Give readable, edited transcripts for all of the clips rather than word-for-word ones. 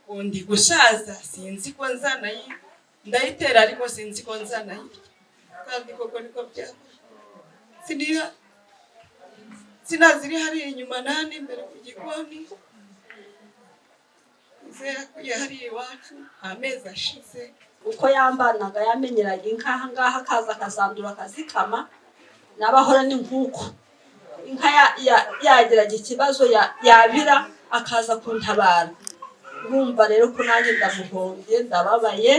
undi gushaza sinzi ko nzanayi ndayitera ariko sinzi ko nzanayi kandi koko niko byaba sinaziri hari inyuma nani imbere ku gikoni hari iwacu amezi ashize uko yambanaga yamenyeraga inka ngaha akaza akazandura akazikama n'abahora ni nk'uko inka yageraga ikibazo yabira akaza kuntabara. Urumva rero ko nanjye ndamuhombye ndababaye.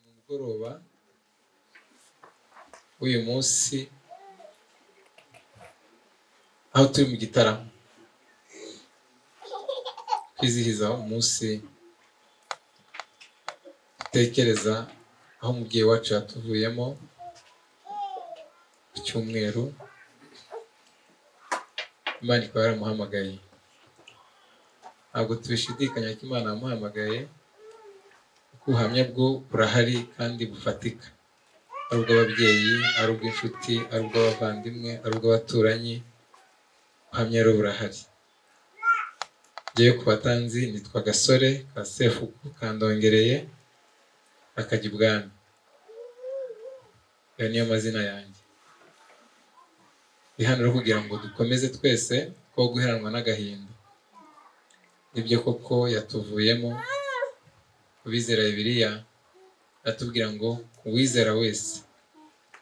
Mugoroba uyu munsi aho turi mu gitaramo kwizihiza umunsi tekereza aho umubyeyi wacu yatuvuyemo ku cyumweru. Imana ikaba yaramuhamagaye, ntabwo tubishidikanya ko Imana yamuhamagaye kuko ubuhamya bwo burahari kandi bufatika, ari ubw'ababyeyi, ari ubw'inshuti, ari ubw'abavandimwe, ari ubw'abaturanyi. Ubuhamya rero burahari. Ngewe ku batanzi nitwa Gasore ka Sefuku Kandongereye na Kajyibwami. Ayo niyo mazina yanjye. Ndi hano rero kugira ngo dukomeze twese ko guheranwa n'agahinda. Nibyo koko yatuvuyemo. Kubizera Bibiliya atubwira ngo uwizera wese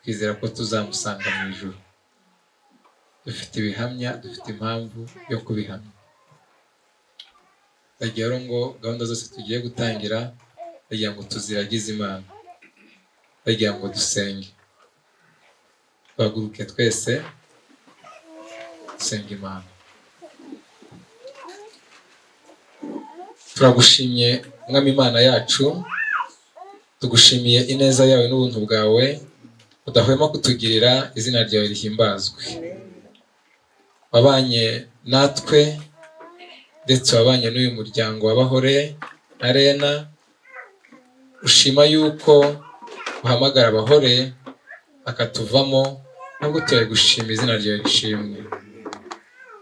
twizera ko tuzamusanga mu ijuru. Dufite ibihamya, dufite impamvu yo kubihamya. Ndagira ngo gahunda zose tugiye gutangira ndagira ngo tuziragize Imana, ndagira ngo dusenge. Twaguruke twese dusenga Imana. Turagushimye Mwami Imana yacu, tugushimiye ineza yawe n'ubuntu bwawe udahwema kutugirira, izina ryawe rihimbazwe. Wabanye natwe ndetse wabanye n'uyu muryango wa Bahore na Rena. Ushima yuko uhamagara Bahore akatuvamo, ntabwo tuye gushima izina ryawe rishimwe.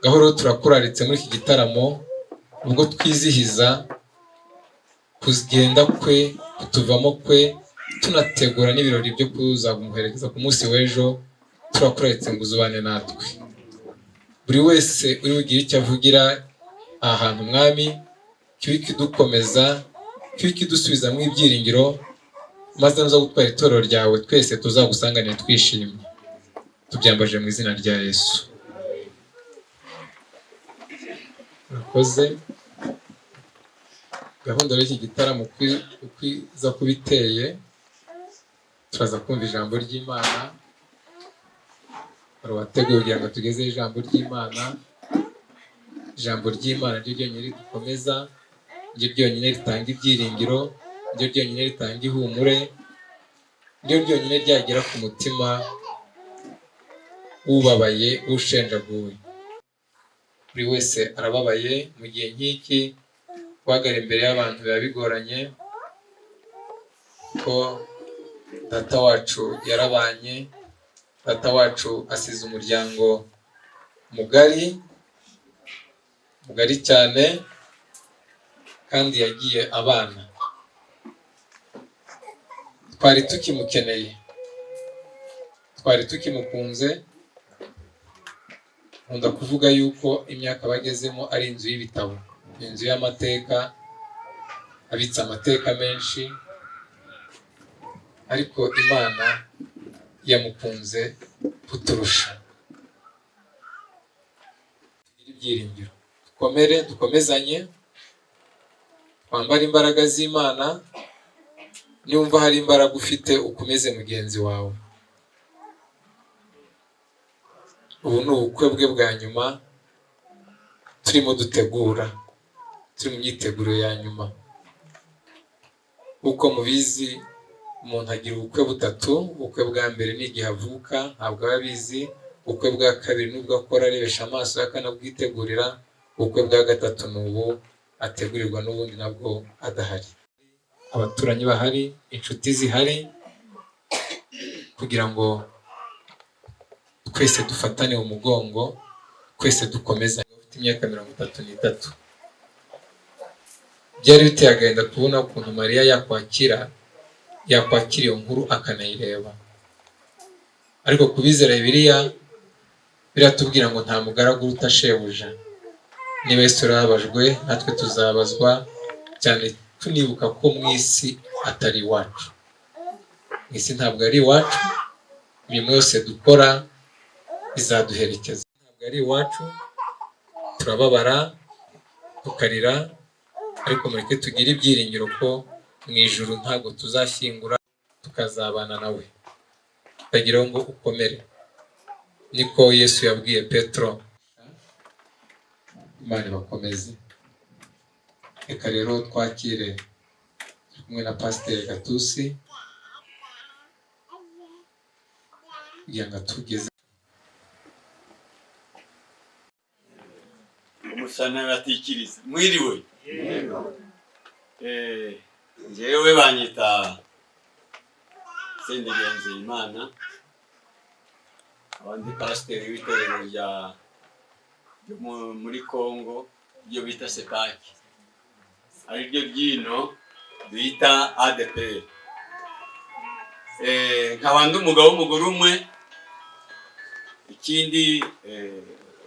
Gahoro turakuraritse muri iki gitaramo ubwo twizihiza kugenda kwe, kutuvamo kwe, tunategura n'ibirori byo kuzagumuherekeza ku munsi w'ejo. Turakuraritse ngo uzubane natwe. Buri wese uri bugire icyo avugira aha hantu Mwami, kibe kidukomeza, kibe kidusubiza mu ibyiringiro, maze nuza gutwara itorero ryawe twese tuzagusanganire twishimye. Tubyambaje mu izina rya Yesu. Urakoze. Gahunda y'iki gitaramo ukwiza kubiteye, turaza kumva ijambo ry'Imana. Wateguye kugira ngo tugeze ijambo ry'Imana. Ijambo ry'Imana ryo ryonyine ridukomeza, ryo ryonyine ritanga ibyiringiro, ryo ryonyine ritanga ihumure, ryo ryonyine ryagera ku mutima ubabaye, ushenjaguwe. Buri wese arababaye mu gihe nk'iki. Guhagarara imbere y'abantu biba bigoranye, ko data wacu yarabanye, data wacu asize umuryango mugari cyane, kandi yagiye abana. Twari tukimukeneye, twari tukimukunze. Nkunda kuvuga yuko imyaka bagezemo ari inzu y'ibitabo, inzu y'amateka, abitse amateka menshi, ariko Imana yamukunze kuturusha. Ibyiringiro dukomezanye, twambare imbaraga z'Imana. Niwumva hari imbaraga ufite, ukomeze mugenzi wawe. Ubu ni ubukwe bwe bwa nyuma turimo dutegura, turi mu myiteguro ya nyuma. Uko mubizi, umuntu agira ubukwe butatu. Ubukwe bwa mbere ni igihe avuka, ntabwo aba abizi. Ubukwe bwa kabiri nubwo akora arebesha amaso akanabwitegurira. Ubukwe bwa gatatu ni ubu ategurirwa n'ubundi nabwo adahari. Abaturanyi bahari, inshuti zihari, kugira ngo twese dufatane umugongo, twese dukomezanye. Ufite imyaka 33. Byari biteye agahinda kubona ukuntu Mariya yakwakira iyo nkuru akanayireba. Ariko kubizera Bibiliya biratubwira ngo nta mugaragu uruta shebuja. Niba Yesu yarababajwe, natwe tuzabazwa, cyane tunibuka ko mu isi atari iwacu. Mu isi ntabwo ari iwacu, imirimo yose dukora izaduherekeza. Ntabwo ari iwacu, turababara, tukarira, ariko mureke tugire ibyiringiro ko mu ijuru ntabwo tuzashyingura, tukazabana nawe. Tagira ngo ukomere. Niko Yesu yabwiye Petro. Imana bakomeze. Reka rero twakire kumwe na Pasiteri Gatusi kugira ngo tugeze. Umusana batikiriza. Mwiriwe. Njyewe banyita Sendegenze Imana. Abandi pasiteri w'itorero rya muri Kongo ryo bita Sepaki. Ari ryo byino bita ADP. Nkabandi umugabo w'umugore umwe. Ikindi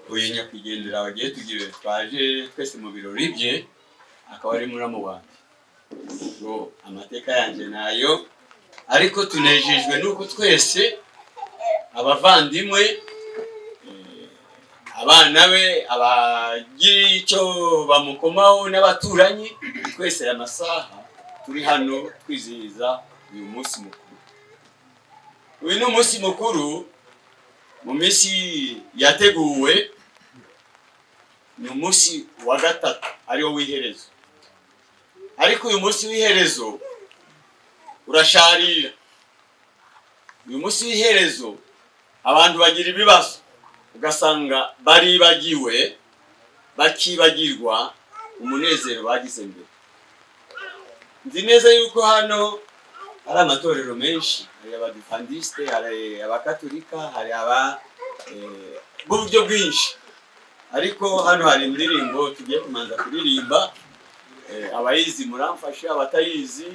uyu nyakwigendera wagiye tugire twaje twese mu birori bye, akaba ari muramu wanjye. Ngo amateka yanjye nayo, ariko tunejejwe nuko twese abavandimwe, abana be, abagira icyo bamukomaho n'abaturanyi, twese aya masaha turi hano twizihiza uyu munsi mukuru. Uyu ni umunsi mukuru mu minsi yateguwe, ni umunsi wa gatatu ariwo w'iherezo. Ariko uyu munsi w'iherezo urasharira. Uyu munsi w'iherezo abantu bagira ibibazo, ugasanga baribagiwe, bakibagirwa umunezero bagize mbere. Nzi neza yuko hano hari amatorero menshi, hari abadivantiste, hari abakatolika, hari b'uburyo bwinshi. Ariko hano hari indirimbo tugiye kumanza kuririmba, abayizi muramfasha, abatayizi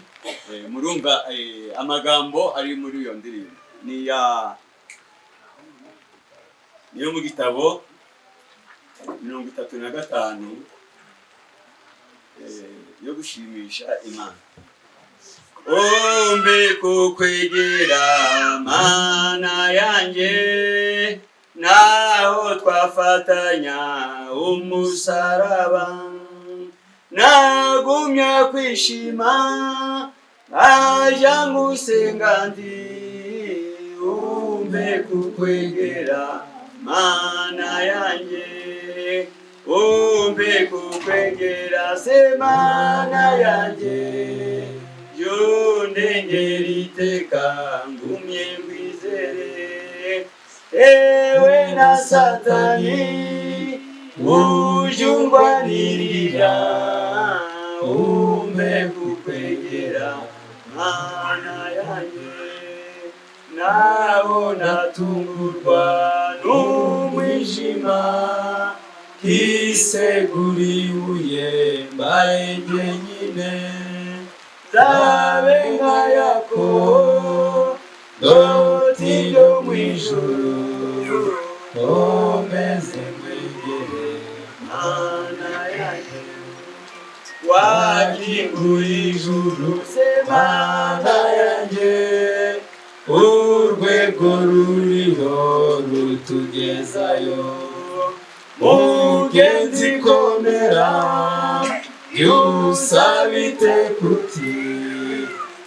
murumva amagambo ari muri iyo ndirimbo. Niyo mu gitabo 35 yo gushimisha Imana. Ombe kukwegera Mana yanjye, naho twafatanya umusaraba, nagumya kwishima ajya ngusenga ndi. Ombe kukwegera Mana yanjye, ombe kukwegera se Mana yanjye, yondengera iteka ngumye ngwizere. Ewe na Satani ujungwanirira, ombe kukwegera Mana yanjye, naho natungurwa n'umwijima, hiseguriye mbaye jyenyine. Zabe nka Yakobo doti ryo mwijuru, omeze mwegere Mana yanjye. Wakinguye ijuru se Mana yanjye, urwego ruriho rutugezayo. Mugenzi komera, yusabite kuti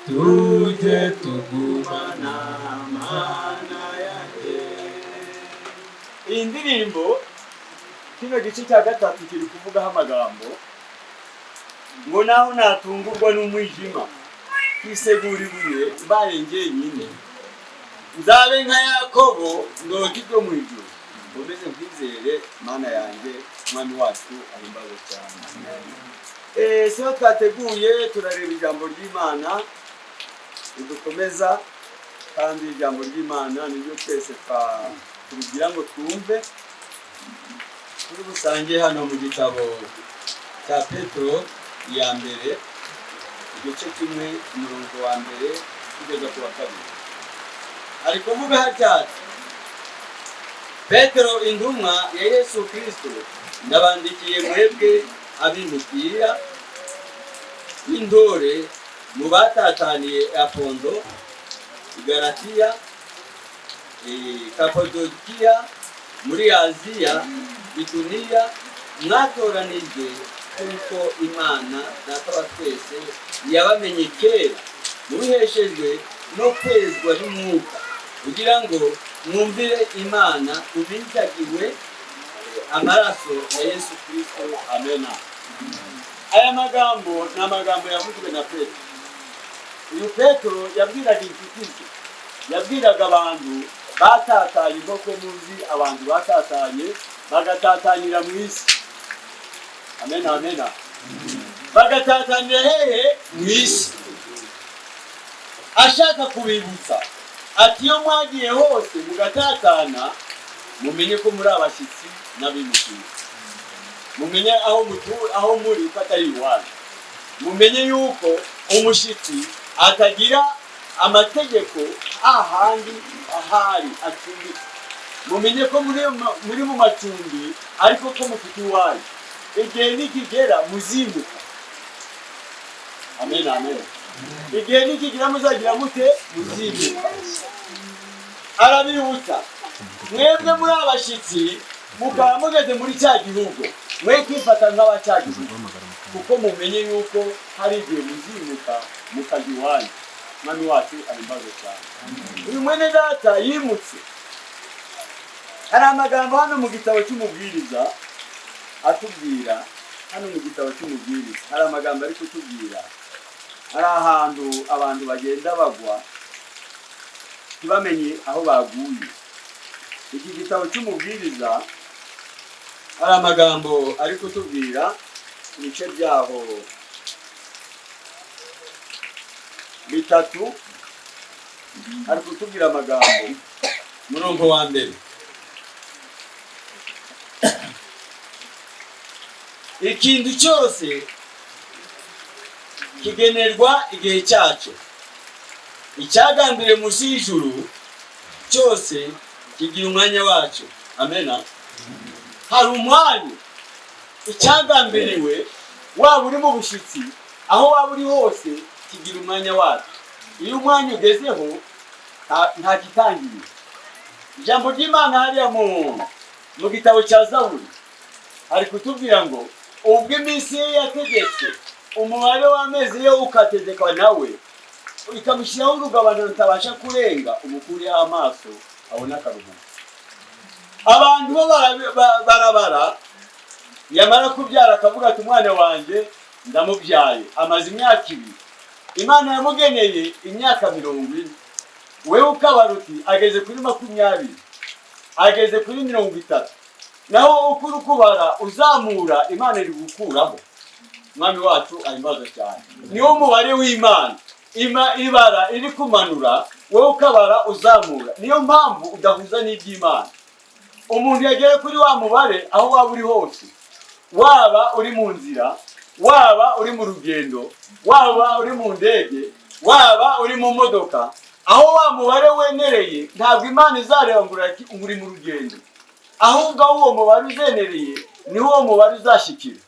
tujye tugumana Mana yanjye. Iyi ndirimbo, kino gice cya gatatu kiri kuvugaho amagambo ngo naho natungurwa n'umwijima, kiseguriye mbaye jyenyine. Nzabe nka Yakobo ndoti ryo mu ijuru, umeze nkwizere Mana yanjye. Mwami wacu ahimbawe cyane. Siho twateguye turareba ijambo ry'Imana ridukomeza, kandi ijambo ry'Imana niryo twese tugira ngo twumve. kuri busange hano mu gitabo cya Petero ya mbere igice kimwe umurongo wa mbere kugeza ku wa kabiri. Ari kuvuga hacyatsi Petero intumwa ya Yesu Kristo ndabandikiye mwebwe abimukira n'intore mu batataniye Apondo, Galatiya, Kapadokiya, muri Aziya, Bituniya, mwatoranijwe kuko Imana Data wa twese yabamenye kera mubiheshejwe no kwezwa n'Umwuka kugira ngo mwumvire Imana ubijagiwe amaraso ya Yesu Kristo. Amena. Aya magambo ni amagambo yavuzwe na Petero. Uyu Petero yabwiraga inshuti ze, yabwiraga abantu batatanye, nk'uko muzi abantu batatanye bagatatanyira mu isi. Amena, amena. Bagatatanira hehe? Mu isi. Ashaka kubibutsa ati iyo mwagiye hose mugatatana, mumenye ko muri abashyitsi n'abimukira. Mumenye aho muri ko atari iwanyu. Mumenye yuko umushyitsi atagira amategeko ahandi ahari acumbitse. Mumenye ko muri mu macumbi ariko ko mufite iwanyu. Igihe nikigera muzimuka. Amen, amen. Igihe nikigera muzagira mute? Muzimuka. Arabibutsa mwebwe muri abashyitsi mukaba mugeze muri cya gihugu, mwe kwifata nk'abacyagihugu kuko mumenye yuko hari igihe muzimuka mukajya iwanyu. Mwami wacu ari mbazo cyane. Uyu mwene data yimutse. Hari amagambo hano mu gitabo cy'umubwiriza atubwira, hano mu gitabo cy'umubwiriza hari amagambo ari kutubwira. Hari ahantu abantu bagenda bagwa ntibamenye aho baguye. Iki gitabo cy'umubwiriza hari amagambo ari kutubwira ibice byaho bitatu. Ari kutubwira amagambo murongo wa mbere. Ikintu cyose kigenerwa igihe cyacu. Icyagambiriwe munsi y'ijuru cyose kigira umwanya wacu. Amena. Hari umwanya icyagambiriwe, waba uri mu bushyitsi aho waba uri hose kigira umwanya wacu. Iyo umwanya ugezeho nta gitangiye. Ijambo ry'Imana hariya mu gitabo cya Zaburi ari kutubwira ngo ubwo iminsi ye yategetse umubare w'amezi ye ukategekwa nawe ikamushyiraho urugabano rutabasha kurenga, umukuriyeho amaso abona akaruhuko. Abantu bo barabara, yamara kubyara akavuga ati umwana wanjye ndamubyaye amaze imyaka 2. Imana yamugeneye imyaka 40. Wewe ukabara uti ageze kuri 20, ageze kuri 30. Naho ukuru kubara uzamura, Imana iri gukuraho. Mwami wacu ayimbaza cyane. Niwo mubare w'Imana. Ibara iri kumanura, wowe ukabara uzamura. Niyo mpamvu udahuza n'iby'Imana. Umuntu yagere kuri wa mubare aho waba uri hose, waba uri mu nzira, waba uri mu rugendo, waba uri mu ndege, waba uri mu modoka, aho wa mubare wenereye ntabwo Imana izareba ngo uri mu rugendo. Ahubwo uwo mubare uzenereye niho uwo mubare uzashikira.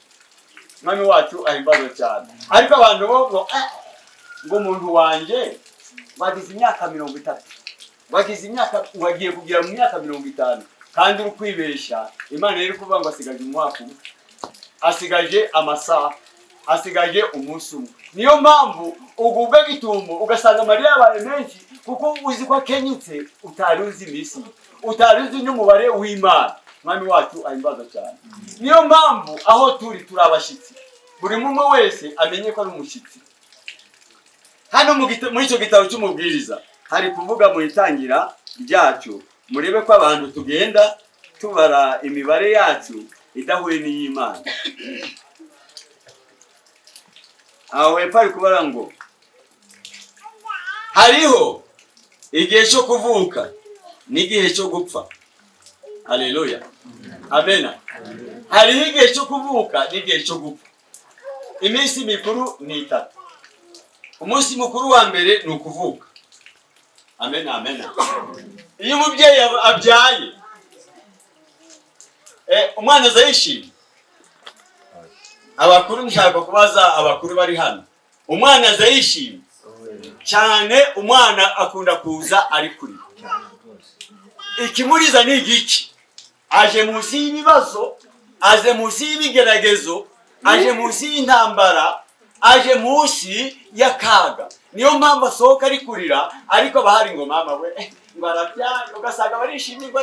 Mwami wacu ahimbazo cyane. Ariko abantu bo ngo umuntu wanje wagize imyaka 30, wagize imyaka wagiye kugira mu myaka 50, kandi uri kwibesha. Imana iri kuvuga ngo asigaje umwaka umwe, asigaje amasaha, asigaje umunsi umwe. Niyo mpamvu ugubwa gitumbo ugasanga Mariya yabaye menshi, kuko uzi ko akenyutse utari uzi iminsi, utari uzi n'umubare w'Imana. Mwami wacu ahimbaza cyane. Niyo mpamvu aho turi abashyitsi, buri muntu wese amenye ko ari umushyitsi. Hano muri icyo gitabo cy'umubwiriza hari kuvuga mu itangira ryacu, murebe ko abantu tugenda tubara imibare yacu idahuye n'iy'Imana. Aho hepfo ari kubara ngo hariho igihe cyo kuvuka n'igihe cyo gupfa. Haleluya. Amena. Hari igihe cyo kuvuka n'igihe cyo gupfa. Iminsi mikuru ni itatu. Umunsi mukuru wa mbere ni ukuvuka. Amena, amena. Iyo umubyeyi abyaye, umwana azayishima. Abakuru nshaka kubaza abakuru bari hano. Umwana azayishima. Cyane umwana akunda kuza ari kuri. Ikimuriza ni igiki? Aje munsi y'ibibazo, aje munsi y'ibigeragezo, aje munsi y'intambara, aje munsi y'akaga. Niyo mpamvu asohoka ari kurira, ariko bahari ngo mama we barabyaye, ugasanga barishimye ngo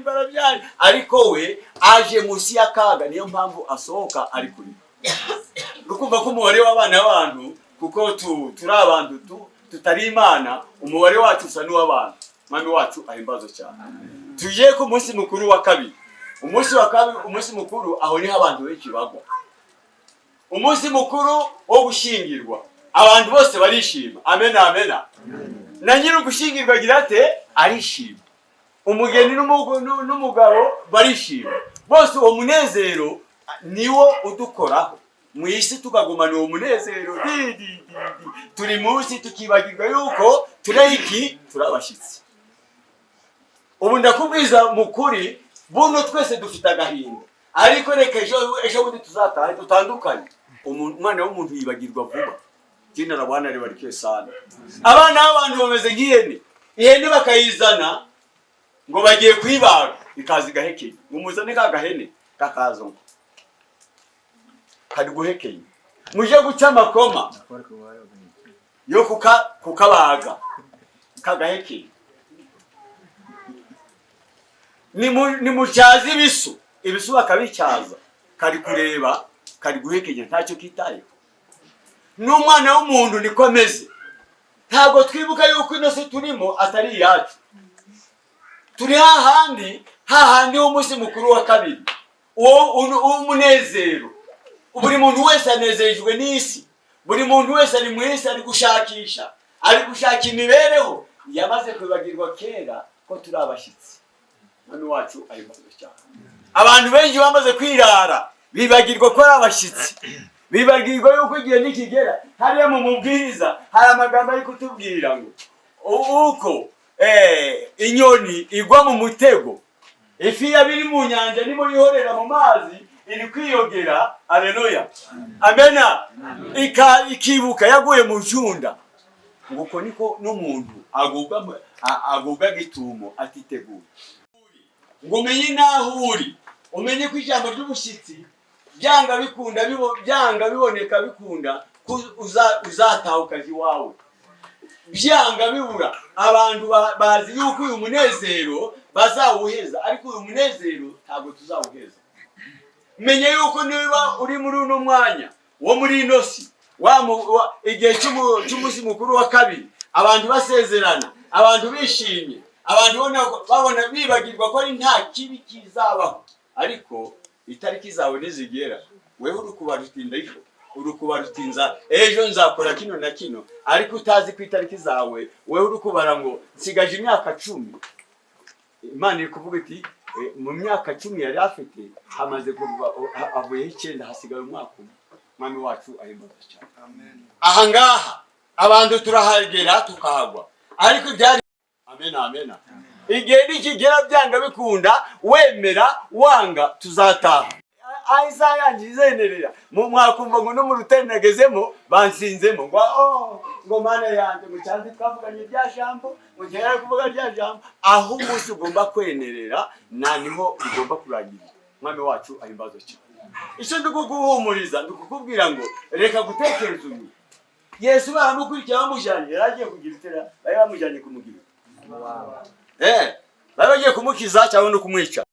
barabyaye, ariko we aje munsi y'akaga. Niyo mpamvu asohoka ari kurira. Rukumva ko umubare w'abana b'abantu, kuko turi abantu tutari Imana, umubare wacu usa n'uw'abantu. Mwami wacu ahimbazo cyane. Tuje ku munsi mukuru wa kabiri. Umunsi wa kabiri, umunsi mukuru aho niho abantu benshi bagwa. Umunsi mukuru wo gushingirwa, abantu bose barishima. Amen, amen. Na nyiri gushingirwa agira ate? Arishima. Umugeni n'umugabo barishima. Bose uwo munezero niwo udukoraho. Mu isi tukagumana uwo munezero. Turi munsi tukibagirwa yuko turabashitsi. Ubu ndakubwiza mukuri, buno twese dufite agahinda. Ariko reka ejo bundi tuzatahe dutandukanye. Umwana w'umuntu yibagirwa vuba. Jina la Bwana libarikiwe sana. Abana b'abantu bameze nk'ihene. Ihene bakayizana ngo bagiye kwibaga, ikazi gahekeye. Umuzane ka gahene kakazo. Kari guhekeye. Muje guca amakoma yo kukabaga. Kagahekeye. Ni mucyazi ibisu. Ibisu bakabicyaza. Kari kureba, kari guhekenya ntacyo kitaye. N'umwana w'umuntu niko ameze. Ntabwo twibuka yuko inose turimo atari yacu. Turi hahandi w'umunsi mukuru wa kabiri. Umunezero. Buri muntu wese anezejwe n'isi. Buri muntu wese ari mu isi ari gushakisha. Ari gushaka imibereho. Yamaze kwibagirwa kera ko turi abashyitsi. Mwami wacu ahimbazo cyane. Abantu benshi bamaze kwirara, bibagirwa ko ari abashyitsi. Bibagirwa yuko igihe nikigera. Hariya mu mubwiriza hari amagambo ari kutubwira ngo uko inyoni igwa mu mutego, ifi yabiri mu nyanja nimo yihorera mu mazi iri kwiyogera. Haleluya. Amena. Ikibuka yaguye mu ncunda. Nguko niko n'umuntu agubwa gitumo atiteguye. Ngo umenye naho uri, umenye ko ijambo ry'ubushyitsi byanga biboneka bikunda uzataha ukazi wawe. Byanga bibura, abantu bazi yuko uyu munezero bazawuheza, ariko uyu munezero ntabwo tuzawuheza. Menye yuko niba uri muri uno mwanya wo muri inosi, igihe cy'umunsi mukuru wa kabiri, abantu basezerana, abantu bishimye, abantu babona bibagirwa ko ari nta kibi kizabaho, ariko itariki zawe nizigera, wewe uri kubarutinda ejo, uri kubarutinza ejo nzakora kino na kino, ariko utazi ku itariki zawe, wewe uri kubara ngo nsigaje imyaka 10. Imana iri kuvuga iti mu myaka 10 yari afite hamaze kuva avuye 9 hasigaye umwaka umwe. Mwami wacu ahimbaza cyane. Amen. Aha ngaha abantu turahagera tukahagwa, ariko byari amen, amen. Igihe nikigera byanga bikunda, wemera wanga tuzataha. Aiza yangizenerera mu mwakumva ngo no mu rutare nagezemo bansinzemo ngo mana yanjye mu cyanzi twavuganye bya jambo mu gihe ari kuvuga bya jambo, aho umunsi ugomba kwenerera niho ugomba kurangira. Mwami wacu ahimbazo cyane. Icyo ndikuguhumuriza ndikukubwira ngo reka gutekereza uyu Yesu baramukurikira bamujanye, yaragiye kugira itera, bari bamujanye kumugira. Bari bagiye kumukiza cyangwa no kumwica.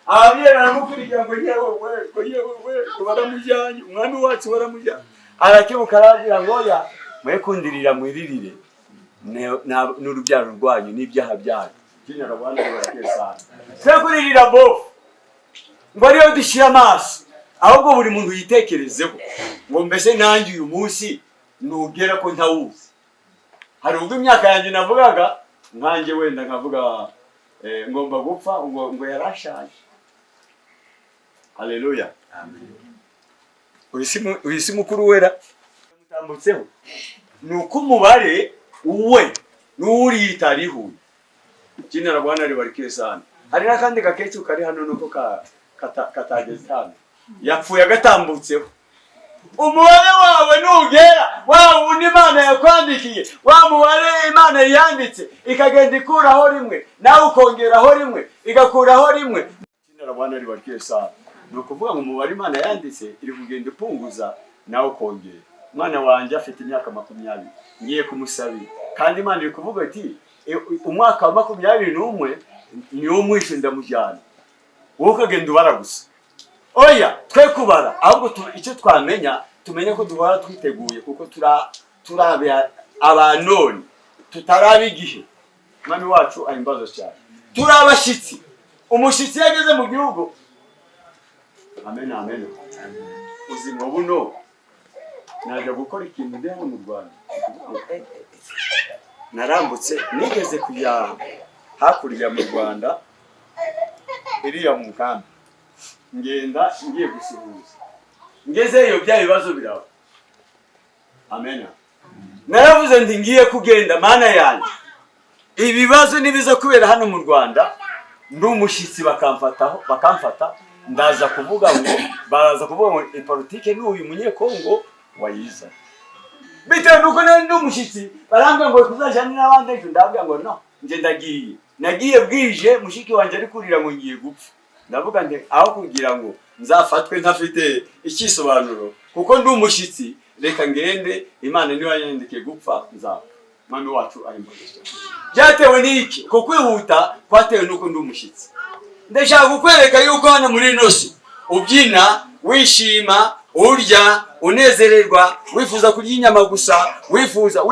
Ababyeyi baramukurikira ngo yewe baramujyanye, umwami wacu baramujyanye. Arakebuka arabwira ngo ya mwe kundirira mwiririre n'urubyaro rwanyu n'ibyaha byanyu. Jina la Bwana libarikiwe. Sekuririra bofu ngo ariyo dushira amaso, ahubwo buri muntu yitekerezeho ngo mbese nanjye uyu munsi nugera ko ntawuzi. Hari ubwo imyaka yanjye navugaga nkanjye wenda nkavuga ngomba gupfa ngo yarashaje. Haleluya. Uyisi mukuru wera mutambutseho nuko umubare uwe n'uri itarihu jina la Bwana libarikiwe sana. Hari nakandi gakecu kari hano nuko katageze hano yapfuye agatambutseho. Umubare wawe nugera wawe undi Imana yakwandikiye wa mubare Imana yanditse ikagenda ikuraho rimwe nawe ukongeraho rimwe igakuraho rimwe. Jina la Bwana libarikiwe sana. Nukuvuga ngo umubare Imana yanditse iri kugenda ipunguza nawe ukongera. Mwana wanje afite imyaka 20 ngiye kumusabira kandi Imana iri kuvuga ati umwaka wa 21 ni umwishe ndamujyana wowe ukagenda ubara gusa. Oya twe kubara ahubwo icyo twamenya tumenye ko duhora twiteguye kuko turabe abanone tutarabe igihe. Mami wacu ayimbazo cyane turabashitsi umushitsi yageze mu gihugu. Amen amen. Uzimo buno naje gukora ikintu ndi hano mu Rwanda. Narambutse nigeze kujya hakurya mu Rwanda iriya mu kambi ngenda ngiye gusuhuza ngezeyo bya bibazo biraho. Amen. Naravuze ndi ngiye kugenda Mana yanjye ibibazo nibiza kubera hano mu Rwanda ndi umushitsi bakamfata ndaza kuvuga ngo baraza kuvuga ngo politike n'uyu munyekongo wayiza bitewe nuko ndi umushitsi barambye ngo kuzajana n'abandi ejo ndabwira ngo no nje nagiye bwije mushiki wanje ari kurira ngo ngiye gupfa. Ndavuga nti aho kugira ngo nzafatwe ntafite ikisobanuro kuko ndi umushitsi reka ngende Imana niyo yanyandike gupfa nzapfa. Mami wacu ari mbonesha byatewe n'iki ko kwihuta kwatewe nuko ndi umushitsi. Ndashaka kukwereka yuko hano muri nosi ubyina wishima urya unezererwa wifuza kurya inyama gusa wifuza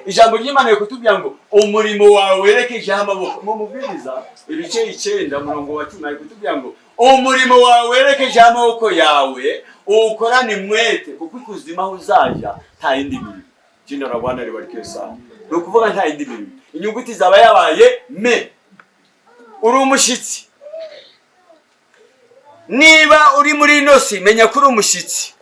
ijambo ry'Imana rikutubwira ngo umurimo wawe werekeje amaboko. Mu mubwiriza ibice 9 murongo wa 10 rikutubwira ngo umurimo wawe werekeje amaboko yawe ukorane mwete kuko ikuzima uzaja nta yindi mirimo. Jina la Bwana libarikiwe sana. No kuvuga nta yindi mirimo inyuguti zaba yabaye me. Uri umushitsi niba uri muri nosi menya kuri umushitsi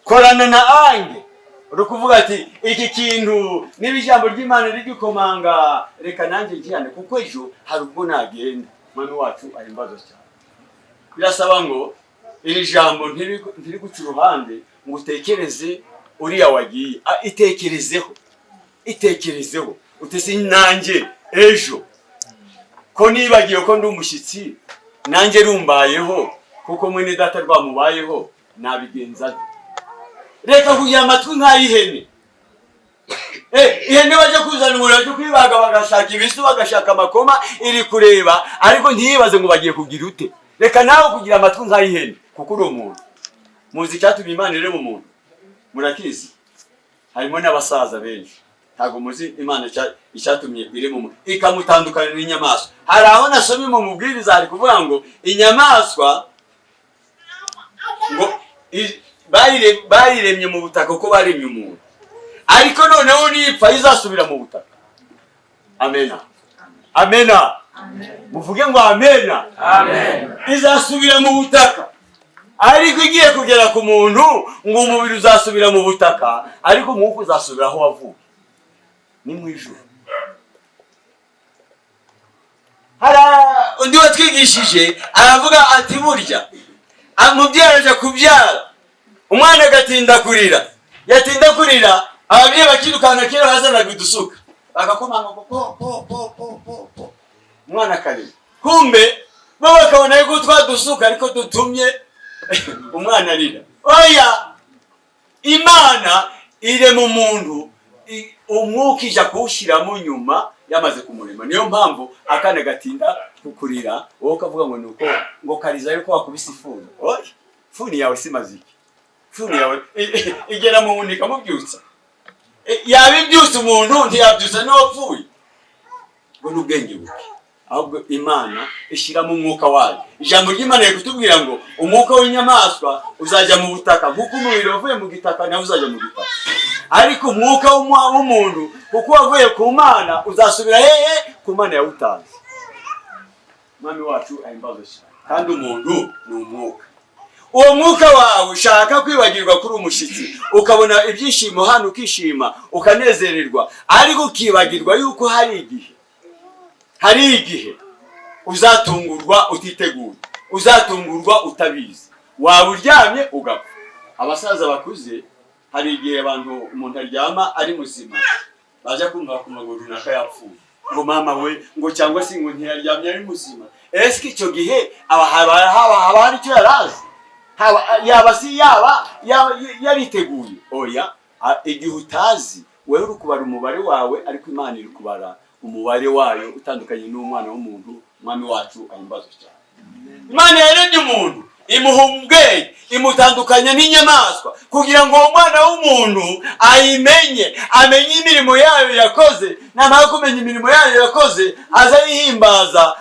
korana na ange uri kuvuga ati iki kintu niba ijambo ry'Imana rigikomanga reka nanjye njyane kuko ejo hari ubwo nagenda. Mami wacu ayimbazo cyane birasaba ngo iri jambo ntiri guca uruhande ngo utekereze uriya wagiye itekerezeho utese nanjye ejo ko nibagiye ko ndi umushitsi nanjye rumbayeho kuko mwene data rwamubayeho nabigenza. Reka kugira amatwi nk'ayihene. Ihene baje kuzana umuriro cyo kwibaga bagashaka ibisu bagashaka amakoma iri kureba ariko ntiyibaze ngo bagiye kugira ute. Reka nawe kugira amatwi nk'ayihene kuko uri umuntu. Muzi cyatumye Imana ire mu muntu murakizi harimo n'abasaza benshi ntago muzi Imana icyatumye ire mu muntu ikamutandukana n'inyamaswa. Hari aho nasomye mu mubwiriza ari kuvuga ngo inyamaswa ngo bayiremye mu butaka ko baremye umuntu ariko noneho nipfa izasubira mu butaka. Amena amena muvuge ngo amena amen. Izasubira mu butaka ariko igiye kugera ku muntu ngo umubiri uzasubira mu butaka ariko umwuka uzasubira aho wavuye ni mu ijuru. Undi watwigishije aravuga ati burya umubyeyi aje kubyara umwana agatinda kurira yatinda kurira ababyeyi bakirukana kera bazanaga udusuka bagakomanga po umwana karira kumbe bo bakabona yuko twadusuka ariko dutumye umwana arira. Oya Imana ire mu muntu umwuka ija kuwushyiramo nyuma yamaze kumurema. Niyo mpamvu akana gatinda kukurira wowe kavuga ngo nuko ngo kariza yuko wakubise ifuni. Oya funi yawe simaziki funi yawe igera mu wunika mubyutsa yabibyutsa umuntu ntiyabyutsa n'uwapfuye ngo n'ubwenge buke ahubwo Imana ishyiramo umwuka wayo. Ijambo ry'Imana rikutubwira ngo umwuka w'inyamaswa uzajya mu butaka kuko umubiri wavuye mu gitaka nawe uzajya mu gitaka ariko umwuka w'umuntu kuko wavuye ku Mana uzasubira hehe ku Mana yawutanze. mwami wacu ahimbaze cyane. Kandi umuntu ni umwuka. Uwo mwuka wawe ushaka kwibagirwa kuri umushyitsi, ukabona ibyishimo hano ukishima ukanezererwa, ariko ukibagirwa yuko hari igihe uzatungurwa utiteguye, uzatungurwa utabizi, waba uryamye ugapfa. Abasaza bakuze hari igihe umuntu aryama ari muzima, baje kumva ku maguru runaka yapfuye, ngo mama we, ngo cyangwa se ngo ntiyaryamye ari muzima. Ese icyo gihe haba hari icyo yarazi? yaba yariteguye? Oya, igihe utazi wewe uri kubara umubare wawe, ariko Imana iri kubara umubare wayo utandukanye n'umwana w'umuntu. Mwami wacu ahimbaze cyane. Imana yaremye umuntu, imuha ubwenge, imutandukanya n'inyamaswa, kugira ngo umwana w'umuntu amenye imirimo yayo yakoze. Namara kumenya imirimo yayo yakoze, azayihimbaza,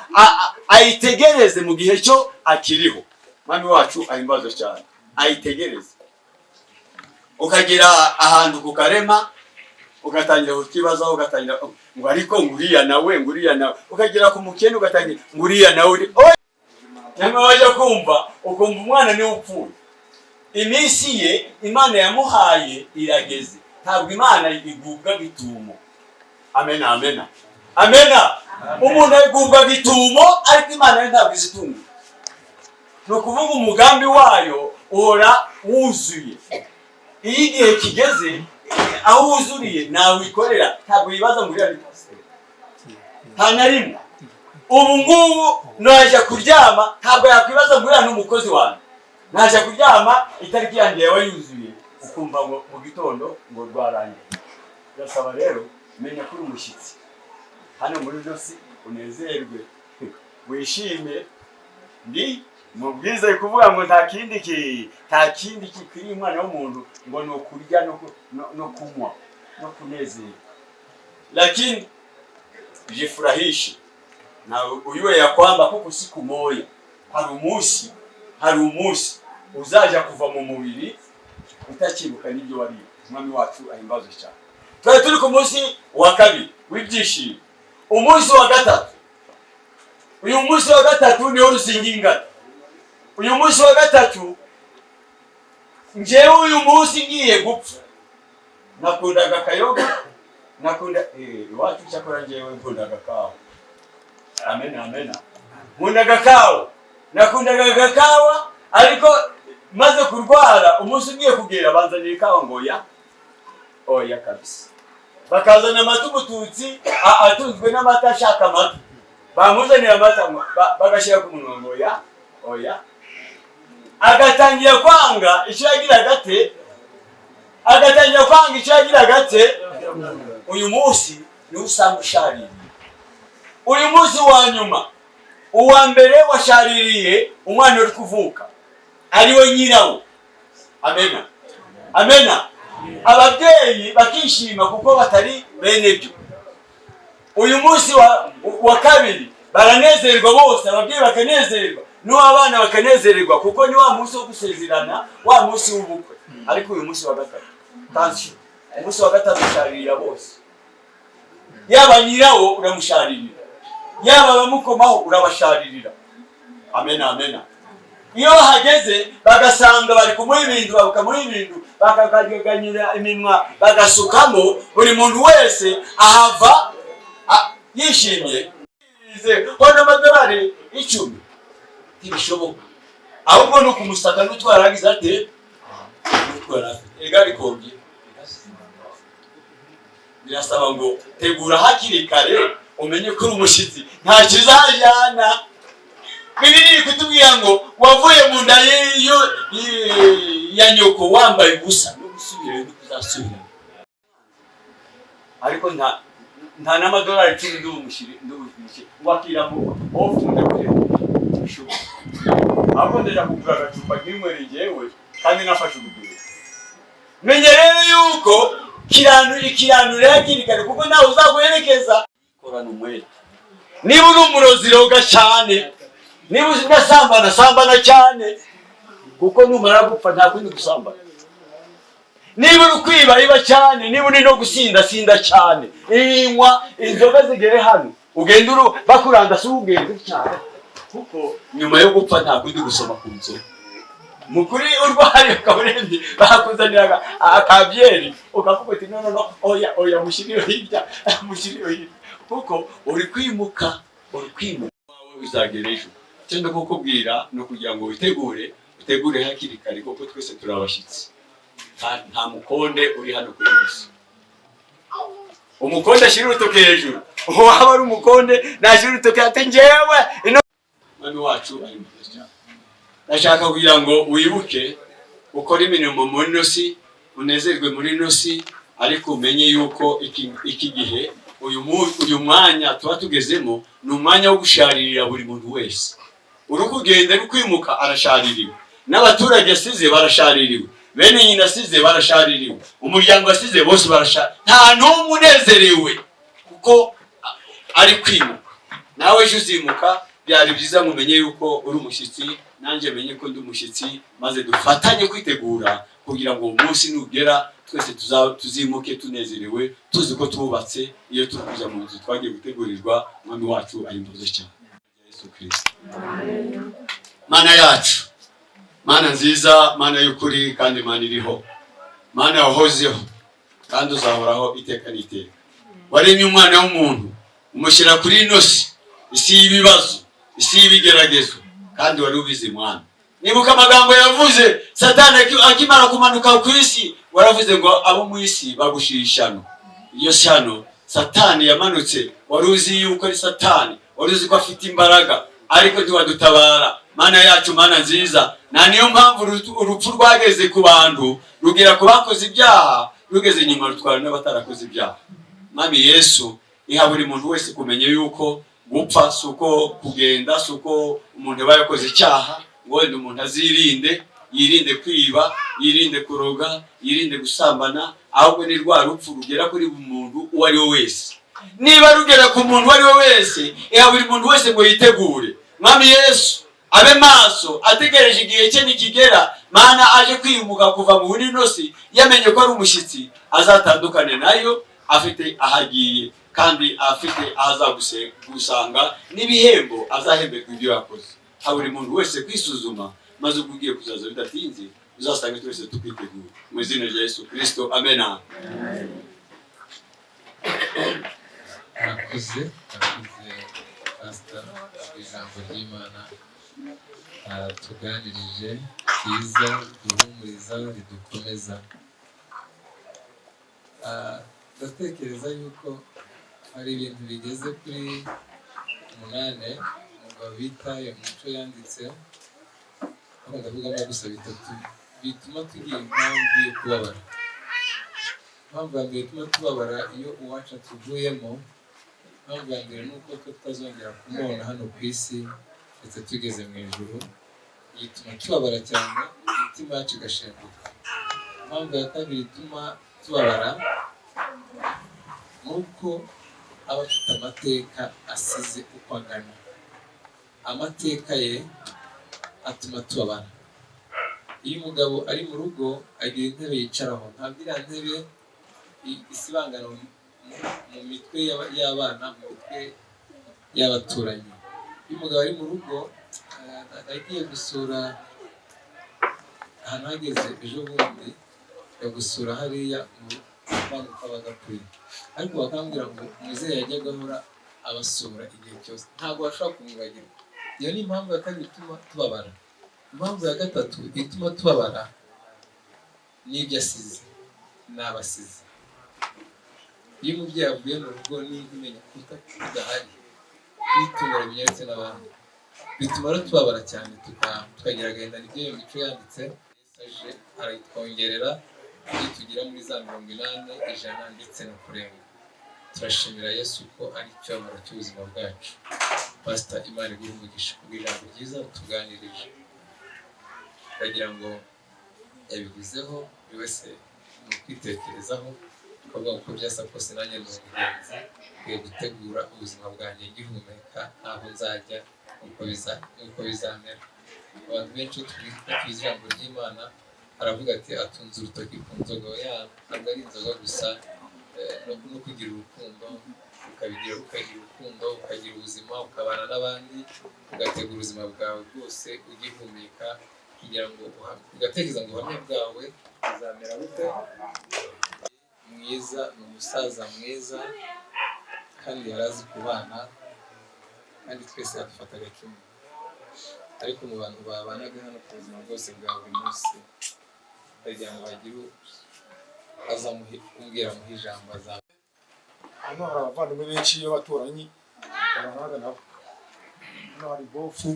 ayitegereze mu gihe cyo akiriho. Mwami wacu ahimbaze cyane. Ayitegereze. Ukagira ahantu kukarema, ugatangira kukibaza, ugatangira ngo ariko nguriya nawe, ukagira ku mukene, ugatangira nguriya nawe. Nyamara wajya kumva, ukumva umwana niwe upfuye. Iminsi ye Imana yamuhaye irageze. Ntabwo Imana igubwa gitumo. Amena, amena, amena. Umuntu igubwa gitumo, ariko Imana ntabwo izitunga. Ni ukuvuga umugambi wayo uhora wuzuye. Iyo igihe kigeze aho wuzuriye nawe wikorera, ntabwo wibaza ngo uriya nta na rimwe. Ubu ngubu najya kuryama, ntabwo yakwibaza ngo uriya ni umukozi wanjye. Najya kuryama, itariki yanjye yawe yuzuye, ukumva ngo mu gitondo ngo rwarangiye. Birasaba rero menya kuri umushyitsi hano muri byose, unezerwe, wishime. Ndi mubwize kuvuga ngo nta kindi kikwiriye umwana w'umuntu ngo ni ukurya no kunywa no kunezerwa. Lakini jifurahishe na uyuwe ya kwamba kuko siku moja hari umunsi uzaja kuva mu mubiri utakibuka n'ibyo wari. Mwami wacu ahimbaze cyane. Twari turi ku munsi wa kabiri w'ibyishimo, umunsi wa gatatu. Uyu munsi wa gatatu niho rusingingana. Uyu munsi wa gatatu njyewe uyu munsi ngiye gupfa. Nakundaga kayoga, iwacu cyakora njyewe nkundaga kawa. Amena, amena. Nkundaga kawa. Nakundaga kawa, ariko maze kurwara umunsi ngiye kugera banzanira kawa ngo oya kabisa. Bakazana amata umututsi atunzwe n'amata, ashaka amata. Bamuzanira amata bagashyira ku munwa ngo oya. Agatangira kwanga icyo yagira gate. Uyu munsi ni usanga ushaririye. Uyu munsi wa nyuma, uwa mbere washaririye umwana uri kuvuka, ariwe nyirawo. Amena, amena. Ababyeyi bakishima kuko batari bene byo. Uyu munsi wa kabiri baranezerwa bose, ababyeyi bakanezerwa, n'abana bakanezererwa, kuko ni wa munsi wo gusezerana, wa munsi w'ubukwe. Ariko uyu munsi wa gatatu, tansi, umunsi wa gatatu usharirira bose. Yaba nyirawo uramusharirira, yaba bamukomaho urabasharirira. Amena, amena. Iyo hageze bagasanga bari kumuha ibintu, bakakaganyira iminwa, bagasukamo, buri muntu wese ahava yishimye. Hona amadolari 10 ntibishoboka, ahubwo no kumusaka n'utwaragize ate n'utwara egari kongye. Birasaba ngo tegura hakiri kare, umenye ko umushyitsi nta kizajyana. Bibiri kutubwira ngo wavuye mu nda ya nyoko wambaye ubusa, no gusubira no kuzasubira. Ariko nta n'amadolari 10 ndumushire wakiramo ofunda kure. Abo ndera kugura agacupa kimwe ngewe kandi nafashe urugero. Menye rero yuko ikiranura yakirikare, kuko nawe uzaguherekeza. Korana umwete. Niba uri umurozi roga cyane, niba uzasambana cyane, kuko numara gupfa nta kundi gusambana. Niba uri kwiba cyane, niba uri no gusinda cyane, inywa inzoga zigere hano, ugenda bakuranda si ugende cyane. kuko nyuma yo gupfa nta kundi gusoma ku nzu mukuri urwaye akaburendi bakuzaniraga akabyeri ukavuga uti no oya mushiriyo hirya kuko uri kwimuka wawe uzagera ejo cyo ndakukubwira no kugira ngo utegure hakiri kare kuko twese turabashitsi nta mukonde uri hano kuri isi umukonde ashira urutoke hejuru waba ari umukonde nashira urutoke ati njyewe mwami wacu ari mu cyane ndashaka kugira ngo wibuke ukora imirimo muri nosi unezerwe muri nosi ariko umenye yuko iki gihe uyu mwanya tuba tugezemo ni umwanya wo gusharirira buri muntu wese uri kugenda uri kwimuka arashaririwe n'abaturage asize barashaririwe bene nyina asize barashaririwe umuryango asize bose nta n'umwe unezerewe kuko ari kwimuka nawe ejo uzimuka byari byiza mumenye yuko uri umushyitsi nanjye menye ko ndi umushyitsi maze dufatanye kwitegura kugira ngo uwo munsi nugera twese tuzimuke tunezerewe tuzi ko tubatse iyo turi kuza mu nzu twagiye gutegurirwa mwami wacu ari mvuze cyane Yesu Kristo. Mana yacu, Mana nziza, Mana y'ukuri kandi Mana iriho, Mana wahozeho kandi uzahoraho iteka n'iteka. Waremye umwana w'umuntu umushyira kuri ino isi y'ibibazo, isi y'ibigeragezo kandi wari ubizi mwana. Nibuka amagambo yavuze Satani akimara kumanuka ku isi waravuze ngo abo mu isi bagushishano. Iyo shano Satani yamanutse wari uzi yuko ari Satani, wari uzi ko afite imbaraga ariko ntiwadutabara. Mana yacu, Mana nziza, na niyo mpamvu urupfu rwageze ku bantu rugira ku bakoze ibyaha rugeze nyuma rutwara n'abatarakoze ibyaha. Mwami Yesu, iha buri muntu wese kumenye yuko gupfa suko kugenda suko umuntu aba yakoze icyaha ngo wenda umuntu azirinde, yirinde kwiba, yirinde kuroga, yirinde gusambana, ahubwo ni rwa rupfu rugera kuri buri muntu uwo ari we wese. Niba rugera ku muntu uwo ari we wese, iha buri muntu wese ngo yitegure. Mwami Yesu, abe maso ategereje igihe cye nikigera, Mana aje kwimuka kuva mu buri nosi yamenye ko ari umushyitsi, azatandukane nayo afite ahagiye kandi afite azagusanga n'ibihembo azahemberwa ibyo yakoze. Buri muntu wese kwisuzuma maze ugiye kuzaza bidatinze uzasanga twese tukwitegura mu izina rya Yesu Kristo. Amen. Nakuze pastor ijambo ry'Imana tuganirije cyiza duhumuriza ridukomeza. Ndatekereza yuko hari ibintu bigeze kuri 8 umugabo bita Umuco yanditse, aho ndavugamo gusa 3 bituma tugira impamvu yo kubabara. Impamvu ya mbere ituma tubabara iyo uwacu atuvuyemo, impamvu ya mbere ni uko tutazongera kumubona hano ku isi ndetse tugeze mu ijuru, ituma tubabara cyane, imitima yacu igashenguka. Impamvu ya kabiri ituma tubabara nuko aba afite amateka asize uko angana. Amateka ye atuma tubabara. Iyo umugabo ari mu rugo agira intebe yicaraho, ntabwo iriya ntebe isibangana mu mitwe y'abana, mu mitwe y'abaturanyi. Iyo umugabo ari mu rugo agiye gusura ahantu hageze ejo bundi yagusura hariya mu bantu kabagapfuye, ariko bakambwira ngo umuzeye yajyaga ahora abasura igihe cyose, ntabwo bashobora kumwibagirwa. Iyo ni impamvu ya kabiri ituma tubabara. Impamvu ya gatatu ituma tubabara n'ibyo asize n'abasize. Iyo umubyeyi avuye mu rugo n'imenya kuta kudahari n'itungo rimenyeretse n'abandi, bituma rero tubabara cyane tukagira agahinda. Nibyo iyo Mico yanditse, aje arayitwongerera iyo tugira muri za 80, 100 ndetse no kurenga. Turashimira Yesu ko ari icyomoro cy'ubuzima bwacu. Pastor Imana iguhe umugisha kubw'ijambo ryiza tuganirije. Ndagira ngo yabivuzeho buri wese mu kwitekerezaho, ukavuga ko byasa kose nanjye ni umugenzi nkwiye gutegura ubuzima bwanjye ngihumeka aho nzajya uko bizamera. Abantu benshi twiga ijambo ry'Imana aravuga ati atunze urutoki ku nzoga. Ntabwo ari inzoga gusa, no kugira urukundo, ukagira urukundo, ukagira ubuzima, ukabana n'abandi, ugategura ubuzima bwawe bwose ugihumeka, kugira ngo ugatekereza ngo ubuhamya bwawe buzamera bute. Mwiza, ni umusaza mwiza kandi yari azi kubana, kandi twese yadufataga kimwe. Ariko mu bantu babanaga hano ku buzima bwose bwa buri munsi, kugira ngo hagire azamumbwira muhe ijambo azamu. Hano hari abavandimwe benshi b'abaturanyi babanaga nabo. Hano hari Bofu,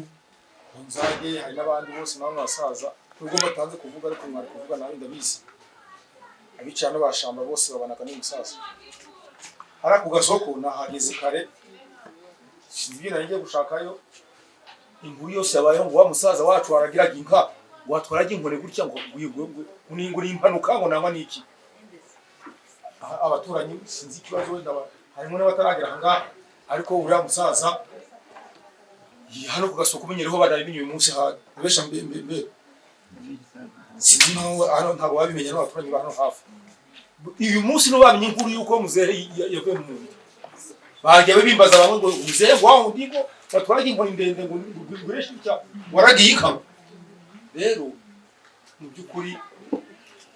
Nzage, hari n'abandi bose nabo basaza. Nubwo batanze kuvuga ariko mwari kuvuga nawe ndabizi. Abicaye hano bashamba bose babanaga n'umusaza. Hari ku gasoko nahageze kare. Sinzibira ngiye gushakayo. Inkuru yose yabayeho ngo wa musaza wacu aragiraga inka, watwaraga inkone gutya ngo nguri impanuka ngo nangwa niki. Abaturanyi sinzi ikibazo wenda harimo n'abataragira ngaha, ariko uriya musaza hano ku gasoko umenyereho barabimenye uyu munsi habesha mbe sinzi hano ntabwo babimenye n'abaturanyi ba hano hafi. Uyu munsi no bamenye inkuru yuko muzehe yavuye mu muntu, bagiye bimbaza bamwe ngo muzehe waho ndiko batwaraga inkoni ndende ngo ngureshe icya waragiye ikaba. Rero mu by'ukuri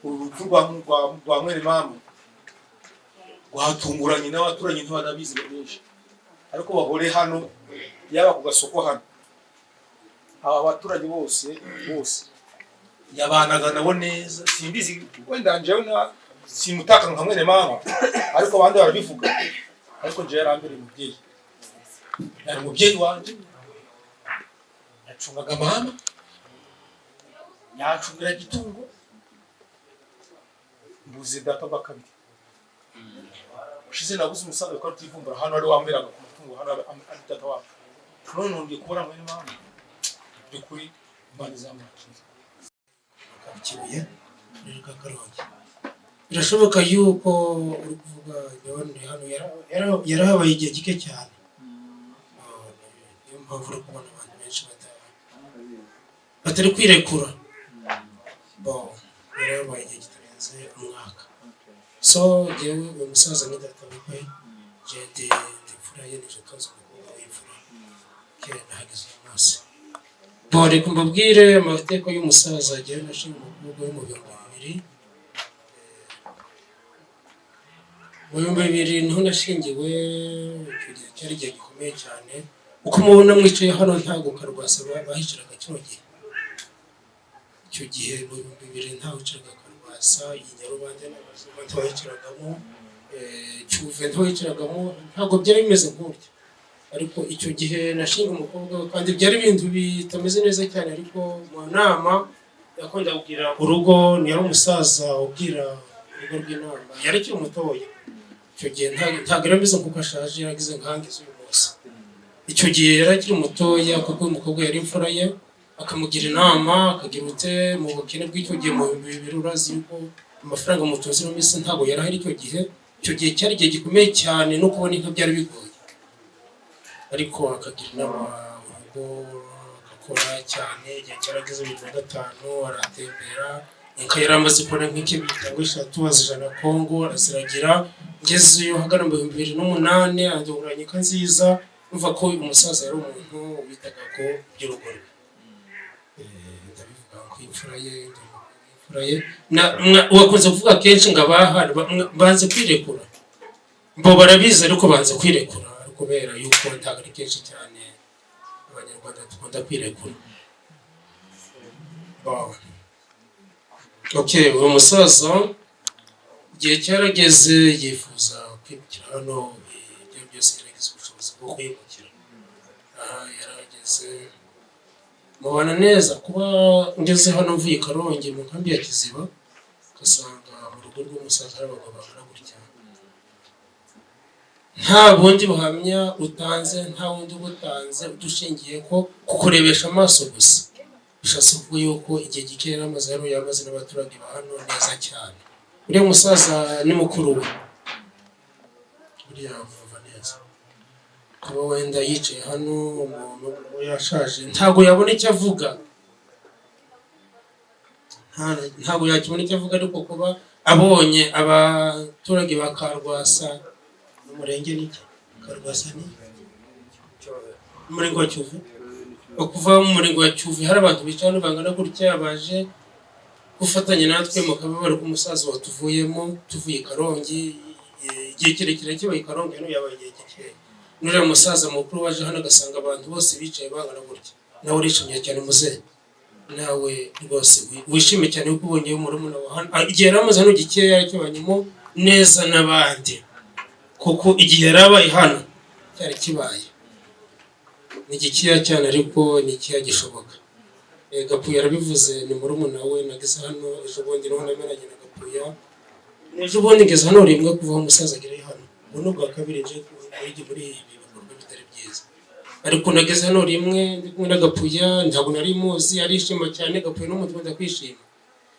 urupfu rwa mwere mama rwatunguranye n'abaturanyi ntibanabizi benshi, ariko Bahore hano yaba ku gasoko hano aba baturage bose yabanaga nabo neza. Simbizi wenda njewe simutaka nka mwene mama, ariko abandi barabivuga. Ariko nje yarambere umubyeyi, yari umubyeyi wanje, yacungaga mama, yacungira gitungo, mbuze data bakabiri. Ushize nabuze umusaza ko utivumbura hano ari wamberaga ku mutungo hano ari data wacu. None ngiye kubona mwene mama byukuri Imana izamwakira. Kabikibuye reka Karongi. Birashoboka yuko uri kuvuga yabonye hano yarahabaye igihe gike cyane. Niyo mpamvu uri kubona abantu benshi batari kwirekura. Yarahabaye igihe kitarenze umwaka. So jewe uyu musaza ni data we, jede ndifura ye nije tozo kuvuga ifura ke nahagize amaso. Reka mbabwire amateka y'umusaza jewe nashinga ubwo mu 2000. Mu 2000 niho nashingiwe, icyo gihe cyari igihe gikomeye cyane. Uko mubona mwicaye hano ntago karwasa bahishiraga kino gihe. Icyo gihe mu 2000 ntago wiciraga karwasa, inyarubande n'abazima ntawiciragamo, cyuve ntawiciragamo, ntago byari bimeze nk'uryo. Ariko icyo gihe nashinga umukobwa kandi byari ibintu bitameze neza cyane, ariko mu nama yakunda kubwira urugo, ni yari umusaza ubwira urugo rw'inama, yari kiri umutoya. Icyo gihe ntago yarameze nk'uko ashaje, yaragize nkangize uyu munsi. Icyo gihe yari akiri mutoya kuko umukobwa yari imfura ye, akamugira inama, akagira ute mu bukene bw'icyo gihe mu 2000 urazi yuko amafaranga mutunzi no minsi ntago yari ahari icyo gihe. Icyo gihe cyari igihe gikomeye cyane no kubona inka byari bigoye, ariko akagira inama urugo agakora cyane. Igihe cyarageze 2005 aratembera, inka yari amaze kubona nk'ikibita ngo 3 azijana Kongo araziragira. Ngezeyo hagana mu 2008 aduranye inka nziza, umva ko uyu musaza yari umuntu witaga ko by'urugoro. Ndabivuga ko imfura ye wakunze kuvuga kenshi ngo abahari banze kwirekura. Mbo barabizi ariko banze kwirekura, kubera yuko ntago ari kenshi cyane abanyarwanda dukunda kwirekura. Uyu musaza igihe cyarageze yifuza kwimukira hano, ibyo byose yarageze ubushobozi bwo kwimukira. Yarageze mubana neza kuba ngeze hano mvuye Karongi mu nkambi ya Kiziba, ugasanga mu rugo rw'umusaza hari abagabo bangana gutya. Nta bundi buhamya utanze, nta wundi ubutanze udushingiye ko kukurebesha amaso gusa. Bishatse kuvuga yuko igihe gike yari amaze hano, yamaze n'abaturage ba hano neza cyane. Uriya musaza ni mukuru we, uriya vuba neza. Kuba wenda yicaye hano umuntu yashaje ntago yabona icyo avuga, ntago yakibona icyo avuga, ariko kuba abonye abaturage ba Karwasa n'umurenge n'iki Karwasani umurenge wa Cyuve. Kuva mu murenge wa Cyuve hari abantu bicaye bangana gutya baje gufatanya natwe mu kababaro k'umusaza watuvuyemo tuvuye Karongi igihe kirekire kibaye Karongi hano yabaye igihe gike. Nuriya musaza mukuru waje hano agasanga abantu bose bicaye bangana gutya, nawe urishimye cyane muzehe, nawe rwose wishimye cyane kuko ubonye umurumuna wa hano igihe yaramaze hano gikeya kibanyemo neza n'abandi, kuko igihe yarabaye hano cyari kibaye ni gikiya cyane ariko ni ikiya gishoboka. Gapuya yarabivuze ni murumuna we nageze hano ejo bundi niho nameranye na Gapuya, ejo bundi ngeze hano rimwe kuva aho umusaza agereye hano, ubu bwa kabiri nje muri ibi bikorwa bitari byiza, ariko nageze hano rimwe ndi kumwe na Gapuya ntabwo nari muzi, arishima cyane Gapuya n'umutima ndakwishima.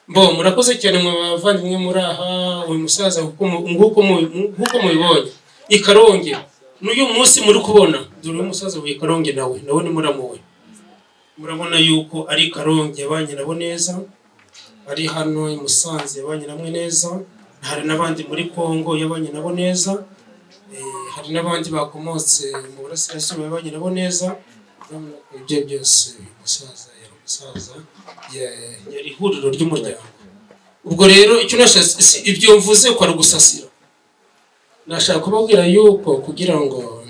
Murakoze cyane mu bavandimwe muri aha, uyu musaza nguko mubibonye i Karongi n'uyu munsi muri kubona dore uyu musaza w'i Karongi nawe ni muramuwe, murabona yuko ari Karongi yabanye nabo neza, ari hano i Musanze yabanye namwe neza, hari n'abandi muri Kongo yabanye nabo neza, hari n'abandi bakomotse mu burasirazuba yabanye nabo neza. Ibyo byose umusaza yari ihuriro ry'umuryango. Ubwo rero icyo nashatse ibyo mvuze ko ari gusasira, nashaka kubabwira yuko kugira ngo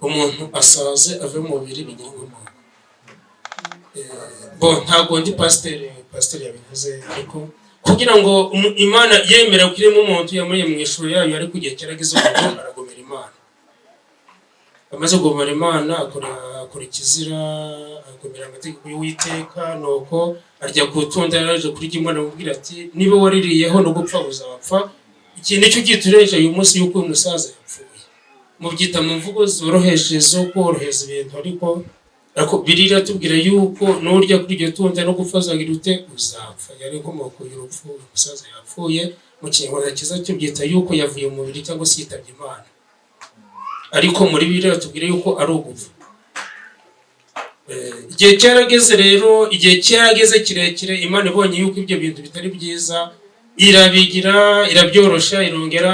umuntu asaze ave mu mubiri bigira inkomoko. Ntabwo ndi pasiteri yabivuze, ariko kugira ngo Imana yemera kirimo umuntu yamuriye mu ishuri yayo, ariko igihe cyarageze umuntu aragomera Imana, amaze kugomera Imana akora ikizira, agomera amategeko y'Uwiteka, nuko arya kutunda yaraje kurya Imana amubwira ati niba waririyeho no gupfa uzapfa. Iki nicyo gitureje uyu munsi yuko uyu musaza yapfuye, mubyita mu mvugo zoroheje zo koroheza ibintu, ariko Bibiliya iratubwira yuko n'urya kuri iryo tunda no gupfa azagira ute uzapfa. Yari inkomoko y'urupfu, umusaza yapfuye. Mu Kinyarwanda cyiza tubyita yuko yavuye mu mubiri cyangwa se yitabye Imana, ariko muri Bibiliya iratubwira yuko ari ugupfa. Igihe cyarageze rero, igihe cyarageze kirekire, Imana ibonye yuko ibyo bintu bitari byiza irabigira, irabyorosha, irongera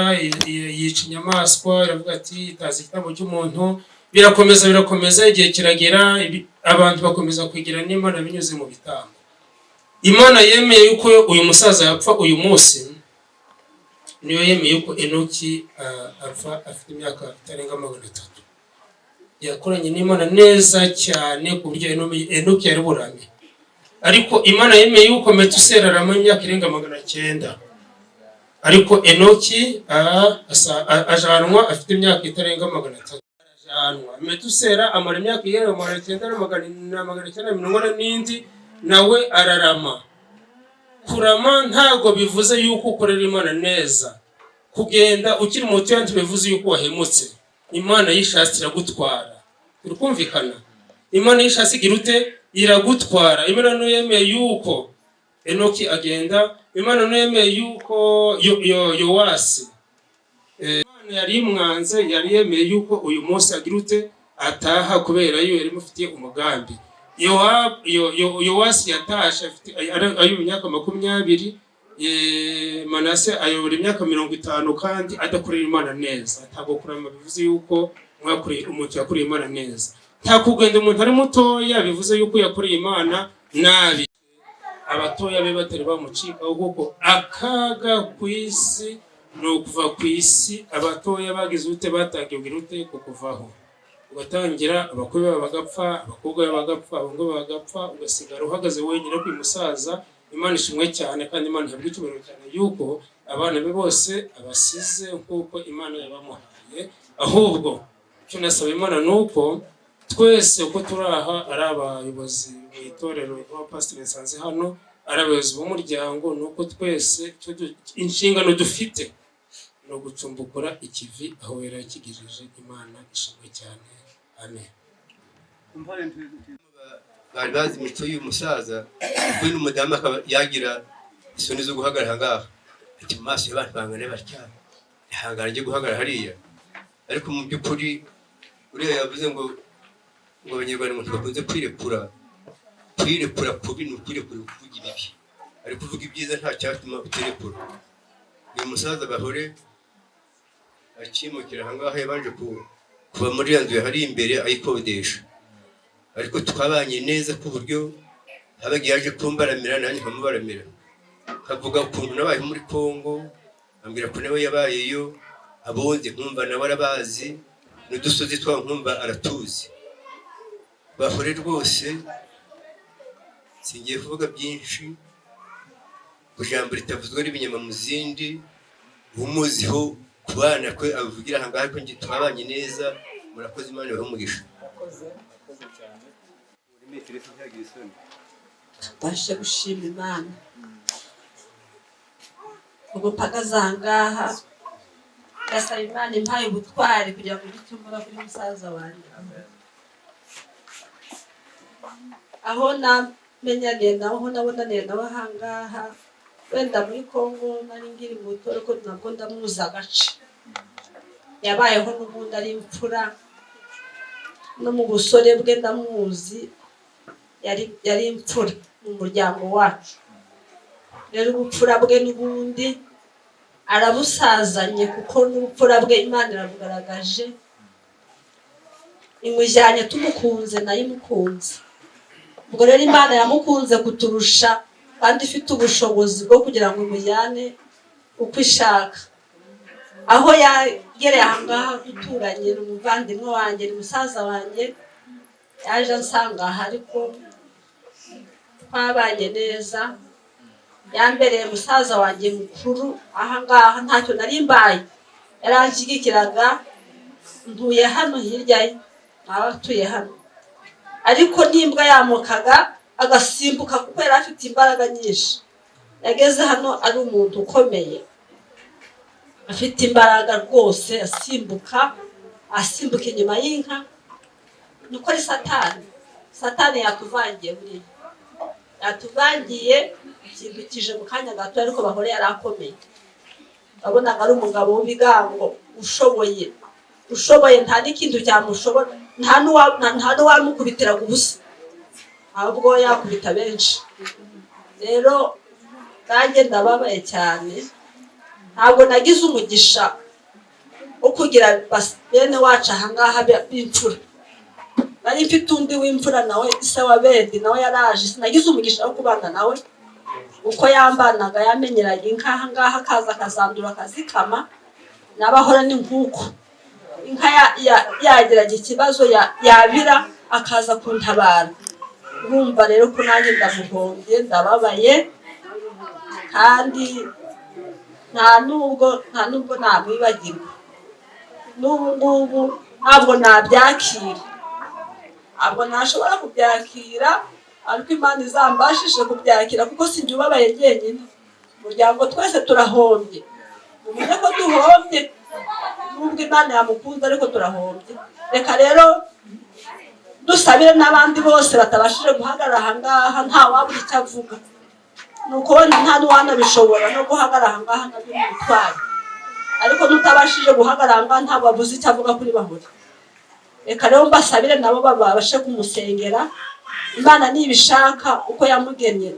yica inyamaswa, iravuga ati itazi igitambo cy'umuntu. Birakomeza, igihe kiragera abantu bakomeza kwigira n'Imana binyuze mu bitambo. Imana yemeye yuko uyu musaza yapfa uyu munsi, niyo yemeye yuko Enoki apfa afite imyaka itarenga 300. Yakoranye n'Imana neza cyane ku buryo Enoki yari buramye, ariko Imana yemeye yuko Metusela arama imyaka irenga 900, ariko Enoki ajanwa afite imyaka itarenga 300. Metusela amara imyaka irenga 990 nawe ararama. Kurama ntago bivuze yuko ukorera Imana neza, kugenda ukiri muto yantu bivuze yuko wahemutse. Imana yishatse iragutwara, urukumvikana. Imana yishatse igirute iragutwara. Imana no yemeye yuko Enoki agenda, Imana no yemeye yuko Yowasi Imana yari imwanze, yari yemeye yuko uyu munsi agirute ataha kubera yari mufitiye umugambi. Yowasi yatashe afite ayo imyaka 20, Manase ayobora imyaka 50 kandi adakorera Imana neza. Ntabwo kurama bivuze yuko mwakoreye umuntu yakoreye Imana neza. Nta kugenda umuntu ari mutoya bivuze yuko yakoreye Imana nabi. Abatoya be batari bamucika kuko akaga kwisi no kuva kwisi, abatoya bagize ute batangiye girute kukuvaho, ugatangira abakobwa bagapfa, abakobwa bagapfa, abahungu bagapfa, ugasigara uhagaze wenyine ku musaza. Imana ishimwe cyane kandi Imana ihabwa icyubahiro cyane yuko abana be bose abasize nkuko Imana yabamuhaye. Ahubwo cyo nasaba Imana nuko twese uko turaha ari abayobozi mu itorero n'abapasiteri nsanze hano, ari abayobozi b'umuryango, nuko twese inshingano dufite no gucumbukura ikivi aho yari yakigejeje. Imana ishimwe cyane, amen. Bari bazi imico y'uyu musaza, kuri n'umudamu akaba yagira isoni zo guhagarara ngaha, ati mu maso y'abantu bangane batya ihangara ryo guhagarara hariya. Ariko mu by'ukuri uriya yavuze ngo abanyarwanda ngo bakunze kwirekura kubi ni ukwirekura kuvuga ibibi, ariko kuvuga ibyiza nta cyatuma utirekura. Uyu musaza Bahore akimukira ahangaha yabanje kuba muri ya nzu hari imbere ayikodesha, ariko twabanye neza ku buryo abagiye yaje kumbaramira nanjye nkamubaramira, kavuga ukuntu nabaye muri Kongo, ambwira ko nawe yabayeyo, abonze nkumva nawe arabazi, n'udusozi twaho nkumva aratuzi. Bahore rwose singiye kuvuga byinshi, ijambo ritavuzwe n'ibinyama mu zindi, umuziho kubana kwe avugira ahangaha ko njye twabanye neza. Murakoze, Imana ibahe umugisha. Bashe gushima Imana ubwo mpagaze ahangaha, gasaba Imana impaye ubutwari kugira ngo ugite mbona kuri musaza wanjye aho namenyaniye nawe, aho nabonaniye nawe ahangaha. Wenda muri Kongo nari ngiri mu butore ko nabwo ndamuzi agace yabayeho, n'ubundi ari imfura, no mu busore bwe ndamuzi, yari imfura mu muryango wacu. Rero ubupfura bwe n'ubundi arabusazanye, kuko n'ubupfura bwe Imana irabugaragaje, imujyanye tumukunze nayo imukunze. Ubwo rero Imana yamukunze kuturusha, kandi ifite ubushobozi bwo kugira ngo imujyane uko ishaka. Aho yagereye ahangaha duturanye, ni umuvandimwe wanjye, ni musaza wanjye, yaje ansanga aha, ariko twabanye neza, yambereye musaza wanjye mukuru. Ahangaha ntacyo nari mbaye, yaranshigikiraga. Ntuye hano hirya ye, nawe atuye hano, ariko n'imbwa yamukaga agasimbuka kuko yari afite imbaraga nyinshi. Yageze hano ari umuntu ukomeye, afite imbaraga rwose, asimbuka inyuma y'inka. Nuko ari satani yatuvangiye, buriya yatuvangiye, yasimbukije mu kanya gato, ariko Bahore yari akomeye. Wabonaga ari umugabo w'ibigango, ushoboye, nta n'ikintu cyamushobora, nta n'uwamukubitiraga ubusa, ahubwo yakubita benshi. Rero nanjye ndababaye cyane, ntabwo nagize umugisha wo kugira bene wacu ahangaha b'imfura. Nari mfite undi w'imfura nawe, se wa Bedi, nawe yaraje. Sinagize umugisha wo kubana nawe, uko yambanaga yamenyeraga inka ahangaha, akaza akazandura akazikama. N'Abahora ni nk'uko inka yagiraga ikibazo yabira akaza kuntabara. Urumva rero ko nanjye ndamuhombye, ndababaye, kandi nta nubwo namwibagirwa. N'ubu ngubu ntabwo nabyakira, ntabwo nashobora kubyakira, ariko Imana izambashije kubyakira, kuko sinjye ubabaye jyenyine, umuryango twese turahombye. Umenye ko duhombye, nubwo Imana yamukunze ariko turahombye. Reka rero dusabire n'abandi bose batabashije guhagarara ahangaha, nta wabura icyo avuga. Nuko nta n'uwanabishobora no guhagarara ahangaha nabyo ni ubutwari, ariko nutabashije guhagarara ahangaha ntabwo abuze icyo avuga kuri Bahore. Reka rero mbasabire nabo babashe kumusengera. Imana nibishaka uko yamugennye,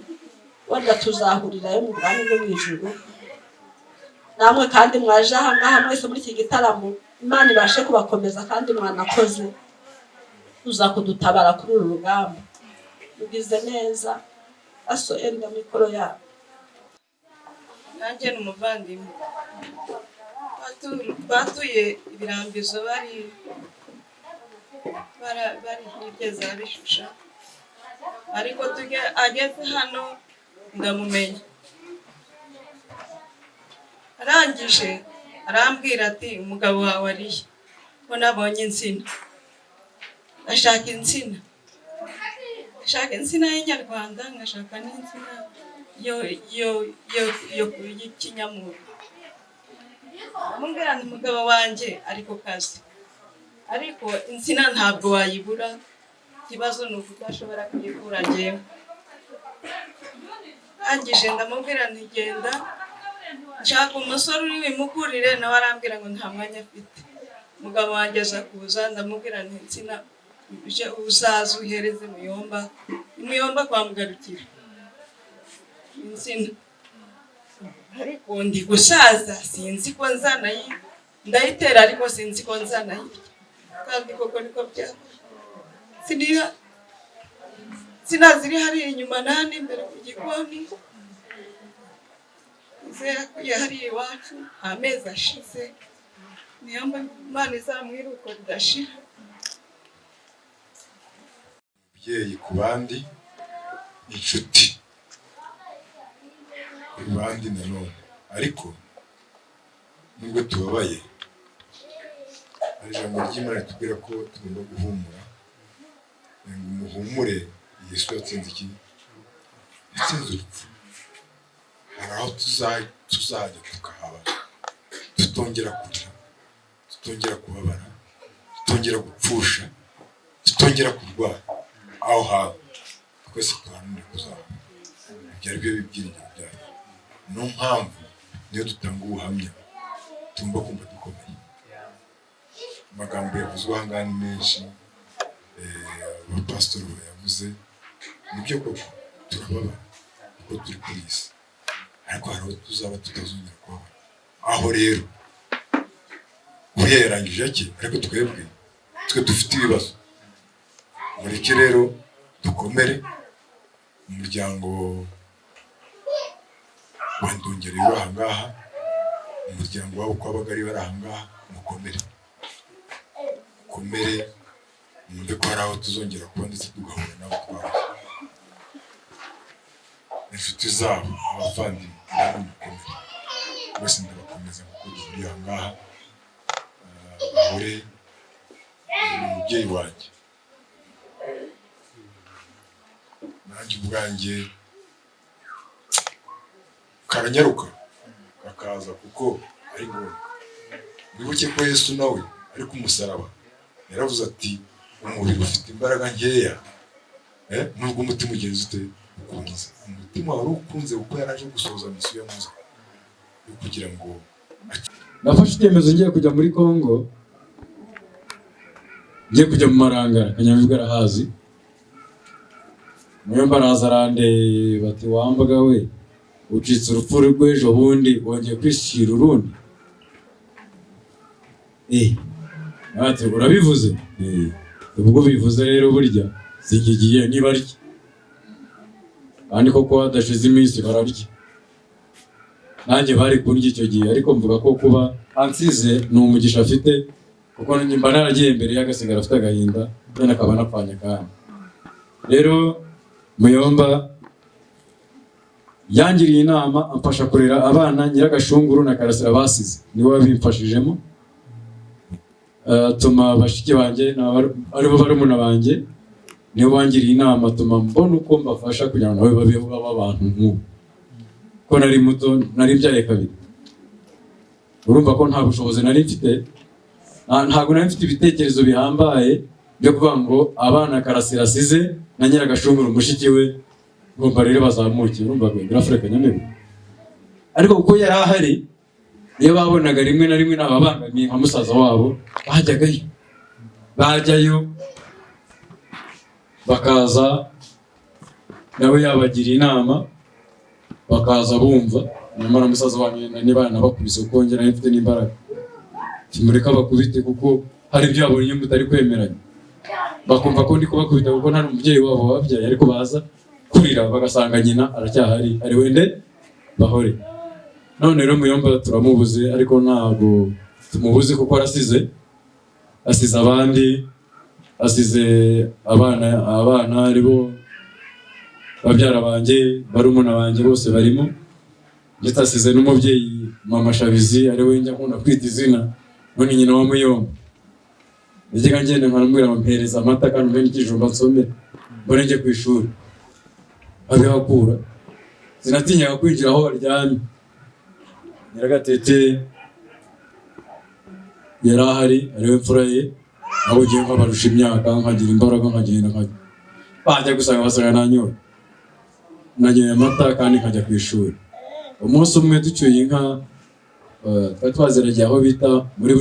wenda tuzahurirayo mu bwami bwo mu ijuru. Namwe kandi mwaje ahangaha mwese muri iki gitaramo, Imana ibashe kubakomeza, kandi mwanakoze uza kudutabara kuri uru rugamba. Mugize neza, asoenda mikoro yabo. Nanjye ni umuvandimwe, batuye ibirambizo, bari hirya za Bishusha, ariko ageze hano ndamumenya. Arangije arambwira ati, umugabo wawe ariye ko nabonye insina, ashaka insina y'inyarwanda, ngashaka n'insina y'ikinyamuru. Amubwira nti, umugabo wanjye ariko kazi, ariko insina ntabwo wayibura, ikibazo ni uko udashobora kuyikura njyewe. Arangije ndamubwira nti, genda nshaka umusore uri wimukurire. Nawe arambwira ngo nta mwanya afite. Umugabo wanjye aza kuza, ndamubwira nti, insina uzaza uhereze Muyomba kwa Mugarukira insina, ariko ndi gusaza, sinzi ko ndayitera ariko sinzi ko nzanayirya kandi koko niko byabaye. Sinaziri hari inyuma nani imbere mu gikoni yakuye hari iwacu amezi ashize, niyo Imana izamwiruko ridashira. Umubyeyi ku bandi, inshuti ku bandi nanone, ariko nubwo tubabaye hari ijambo ry'Imana ritubwira ko tugomba guhumura. Muhumure, Yesu yatsinze iki? Yatsinze urupfu. Hari aho tuzajya tukahaba, tutongera kurira, tutongera kubabara, tutongera gupfusha, tutongera kurwara. Aho hantu twese tuharanire kuzaba. Ibyo ari byo bibyiringiro byacu. Niyo mpamvu niyo dutanga ubuhamya tumva kumva dukomeye. Amagambo yavuzwe aha ngaha ni menshi, abapasitori bayavuze, nibyo koko turababara kuko turi kuri isi, ariko hari aho tuzaba tutazongera kubabara. Aho rero uriya yarangije ake, ariko twe dufite ibibazo. Mureke rero dukomere. Umuryango wa Ndongereye uri aha ngaha, umuryango wabo kwa Bagari bari aha ngaha, mukomere mwumve ko hari aho tuzongera kuba ndetse tugahura nabo twabuze. Inshuti zabo, abavandimwe, nabo mukomere. Bose ndabakomeza kuko turi aha ngaha. Bahore ni umubyeyi wanjye, nanjye ubwanjye karanyaruka kakaza kuko ari ngombwa. Wibuke ko Yesu nawe ari ku musaraba yaravuze ati umubiri ufite imbaraga nkeya, nubwo umutima ugenza ute ukunze. Umutima wari ukunze kuko yaraje gusohoza misiyo yamuze kugira ngo nafashe icyemezo ngiye kujya muri Kongo, ngiye kujya mu Marangara. Kanyamibwa arahazi. Niyo mbaraza arandeba bati wambaga we ucitse urupfu rw'ejo bundi wongeye kwishira urundi. Ati urabivuze? Ubwo bivuze rero burya singigiye niba arya, kandi koko hadashize iminsi bararya. Nanjye bari kurya icyo gihe, ariko mvuga ko kuba ansize ni umugisha afite, kuko mba naragiye imbere y'agasigara afite agahinda, none akaba anapfanye kandi. Rero Muyomba yangiriye inama amfasha kurera abana Nyiragashunguru na Karasira basize, niwe wabimfashijemo. Tuma bashiki banjye aribo barumuna banjye, niwe wangiriye inama, tuma mbona uko mbafasha kugira ngo babeho baba abantu nk'ubu. Ko nari muto, nari byaye kabiri, urumva ko nta bushobozi nari mfite, ntabwo nari mfite ibitekerezo bihambaye byo kuvuga ngo abana Karasira asize na Nyiragashunguru mushiki we ngomba rero bazamuke. Urumva ko birafureka Nyamibwa. Ariko kuko yari ahari, iyo babonaga rimwe na rimwe n'ababangamiye nka musaza wabo bajyayo bakaza nawe yabagira inama, bakaza bumva. Nyamara musaza wanjye niba nabakubise kuko njye nari mfite n'imbaraga, kimureka bakubite kuko hari ibyo yabonye mutari kwemeranya. Bakumva ko ndi kubakubita kuko nta umubyeyi wabo wabyaye, ariko baza kurira bagasanga nyina aracyahari, ari wende Bahore. None rero Muyomba turamubuze, ariko ntabwo tumubuze kuko asize abandi, asize abana aribo babyara banjye, barumuna banjye bose barimo, ndetse asize n'umubyeyi Mama Shabizi, ari we njya nkunda kwita izina ngo ni nyina wa Muyomba. Njye ngenda nkamubwira ampereza amata kandi mbe n'ikijumba nsomere mbone njye ku ishuri, abihakura. Sinatinyaga kwinjira aho baryamye. Nyiragatete yari ahari, ariwe mfura ye, aho ugiye nkabarusha imyaka, nkagira imbaraga, nkagenda bajya gusanga basanga nanyoye amata kandi nkajya ku ishuri. Umunsi umwe ducyuye inka, twari twaziragiye aho bita muri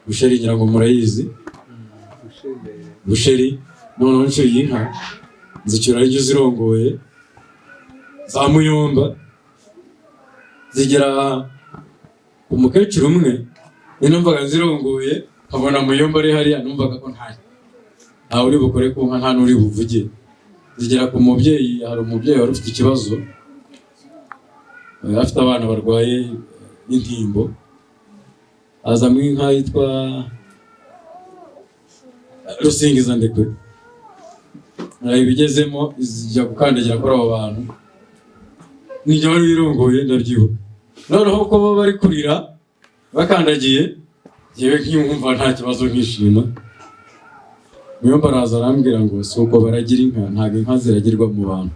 Busheri, ngira ngo murayizi Busheri. Noneho ncyuye inka zicyura aribyo zirongoye za Muyomba, zigera umukecuru umwe numvaga zirongoye nkabona muyomba ari hariya, numvaga ko nta uri bukore ku nka, nta n'uri buvuge. Zigera ku mubyeyi, hari umubyeyi wari ufite ikibazo, afite abana barwaye intimbo, azamwe inka yitwa Rusingiza ndekwe, ibigezemo zijya gukandagira kuri abo bantu, nijya wari wirongoye ndabyibuka. Noneho ko baba bari kurira bakandagiye, yewe nkiyumva nta kibazo nkishima. Muyomba araza arambwira ngo si uko baragira inka, ntabwo inka ziragirwa mu bantu.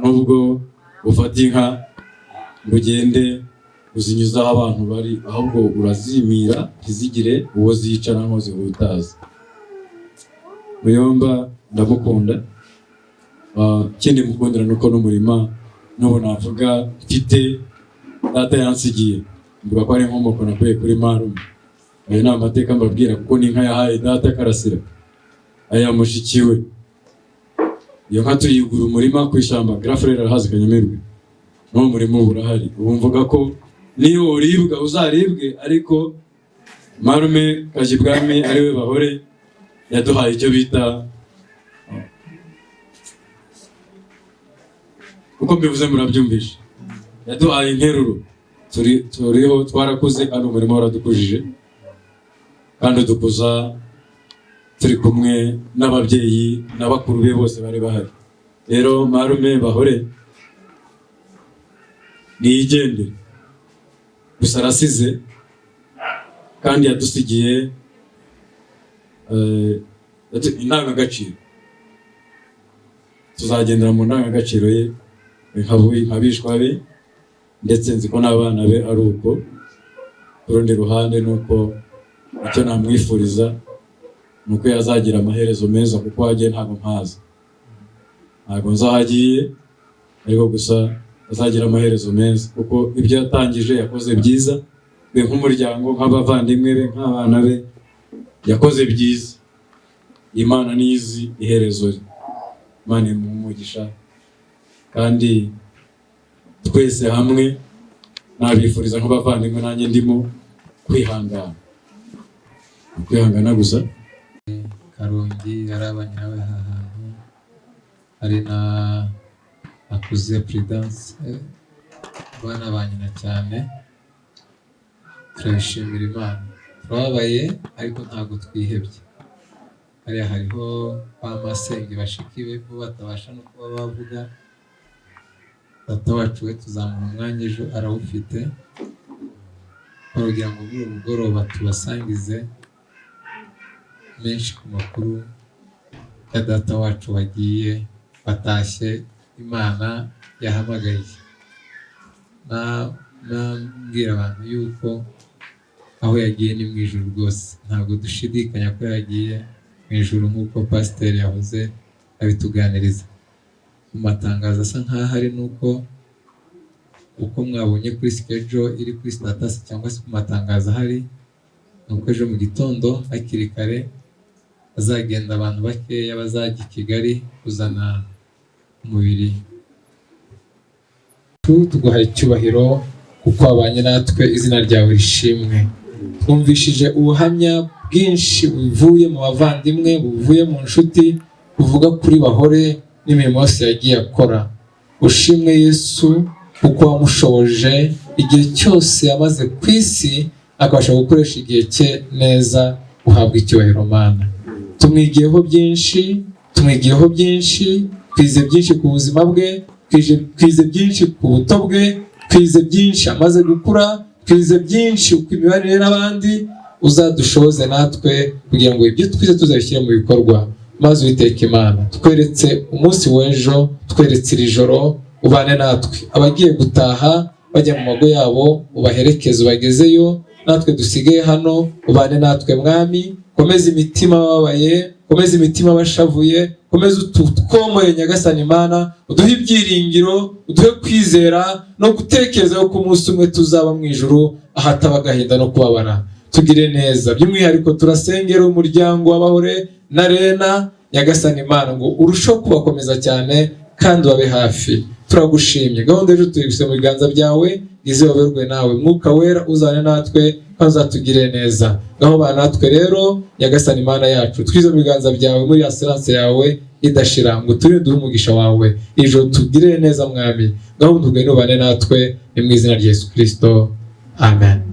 Nubwo ufata inka ngo ugende uzinyuza aho abantu bari, ahubwo urazimira ntizigire uwo zica naho zihutaza. Muyomba ndamukunda, ikindi mukundira nuko n'umurima n'ubu navuga mfite data yansigiye, mvuga ko ari inkomoko nakuye kuri marume. Ayo ni amateka mbabwira, kuko ni inka yahaye data Karasira aya mushikiwe. Iyo nka tuyigura umurima ku ishyamba, Grafrere arahazi Kanyamirwe, n'uwo murima ubu urahari. Ubu mvuga ko niyo uribwa uzaribwe, ariko marume Kajyibwami ariwe Bahore yaduhaye icyo bita, uko mbivuze murabyumvisha, yaduhaye interuro. Turiho twarakuze kandi umurimo waradukujije, kandi udukuza turi kumwe n'ababyeyi n'abakuru be bose bari bahari. Rero marume Bahore niyigendere, gusa arasize kandi yadusigiye indangagaciro. Tuzagendera mu ndangagaciro ye nk'abishwa be, ndetse nzi ko n'abana be ari uko. Ku rundi ruhande nuko icyo namwifuriza nuko yazagira amaherezo meza, kuko hagiye ntabwo mpazi, ntabwo nzahagiye, ariko gusa azagira amaherezo meza, kuko ibyo yatangije yakoze byiza. Be nk'umuryango, nk'abavandimwe be, nk'abana be, yakoze byiza. Imana nizi iherezo rye, Imana imuhe umugisha. Kandi twese hamwe nabifuriza nk'abavandimwe, nanjye ndimo kwihangana gusa. Karongi yarabanye nawe ahantu, hari na akuze Prudence, bana ba nyina cyane. Turabishimira Imana, turababaye ariko ntabwo twihebye. Hariya hariho ba masenge bashikiwe ko batabasha no kuba bavuga. Data wacu we tuzamuha umwanya ejo arawufite, kugira ngo muri ubu mugoroba tubasangize menshi ku makuru ya data wacu wagiye, batashye, Imana yahamagaye. Nabwira abantu yuko aho yagiye ni mu ijuru rwose, ntabwo dushidikanya ko yagiye mu ijuru nk'uko pasiteri yahoze abituganiriza. Mu matangazo asa nk'aho ari nuko uko mwabonye kuri schedule iri kuri status cyangwa se ku matangazo ahari, nuko ejo mu gitondo hakiri kare azagenda abantu bakeya bazajya i Kigali kuzana umubiri. Tuguhaye icyubahiro kuko wabanye natwe, izina ryawe rishimwe. Twumvishije ubuhamya bwinshi buvuye mu bavandimwe, buvuye mu nshuti, buvuga kuri Bahore n'imirimo yose yagiye akora. Ushimwe Yesu kuko wamushoboje igihe cyose yamaze ku isi, akabasha gukoresha igihe cye neza. Uhabwa icyubahiro Mana. Tumwigiyeho byinshi, twize byinshi ku buzima bwe, twize byinshi ku buto bwe, twize byinshi amaze gukura, twize byinshi ku imibanire n'abandi. Uzadushoboze natwe kugira ngo ibyo twize tuzabishyire mu bikorwa, maze Uwiteka Imana tweretse umunsi w'ejo, tweretse iri joro, ubane natwe. Abagiye gutaha bajya mu mago yabo ubaherekeze ubagezeyo, natwe dusigaye hano ubane natwe Mwami. Komeza imitima babaye, komeza imitima bashavuye, komeza utwomoye Nyagasani Imana, uduhe ibyiringiro, uduhe kwizera no gutekereza ko umunsi umwe tuzaba mu ijuru ahataba agahinda no kubabara. Tugire neza. By'umwihariko turasengera umuryango wa Bahore na Rena, Nyagasani Imana ngo urusheho kubakomeza cyane kandi babe hafi. turagushimye. Gahunda ejo tuyibise mu biganza byawe, iziyoborwe nawe. Mwuka wera uzane natwe kandi uzatugirire neza. Ngaho bana natwe rero Nyagasani Imana yacu, twize mu biganza byawe muri asiranse yawe idashira, ngo turinde umugisha wawe. Ijoro tugirire neza mwami. Ngaho ntugane ubane natwe, ni mu izina rya Yesu Kristo. Amen.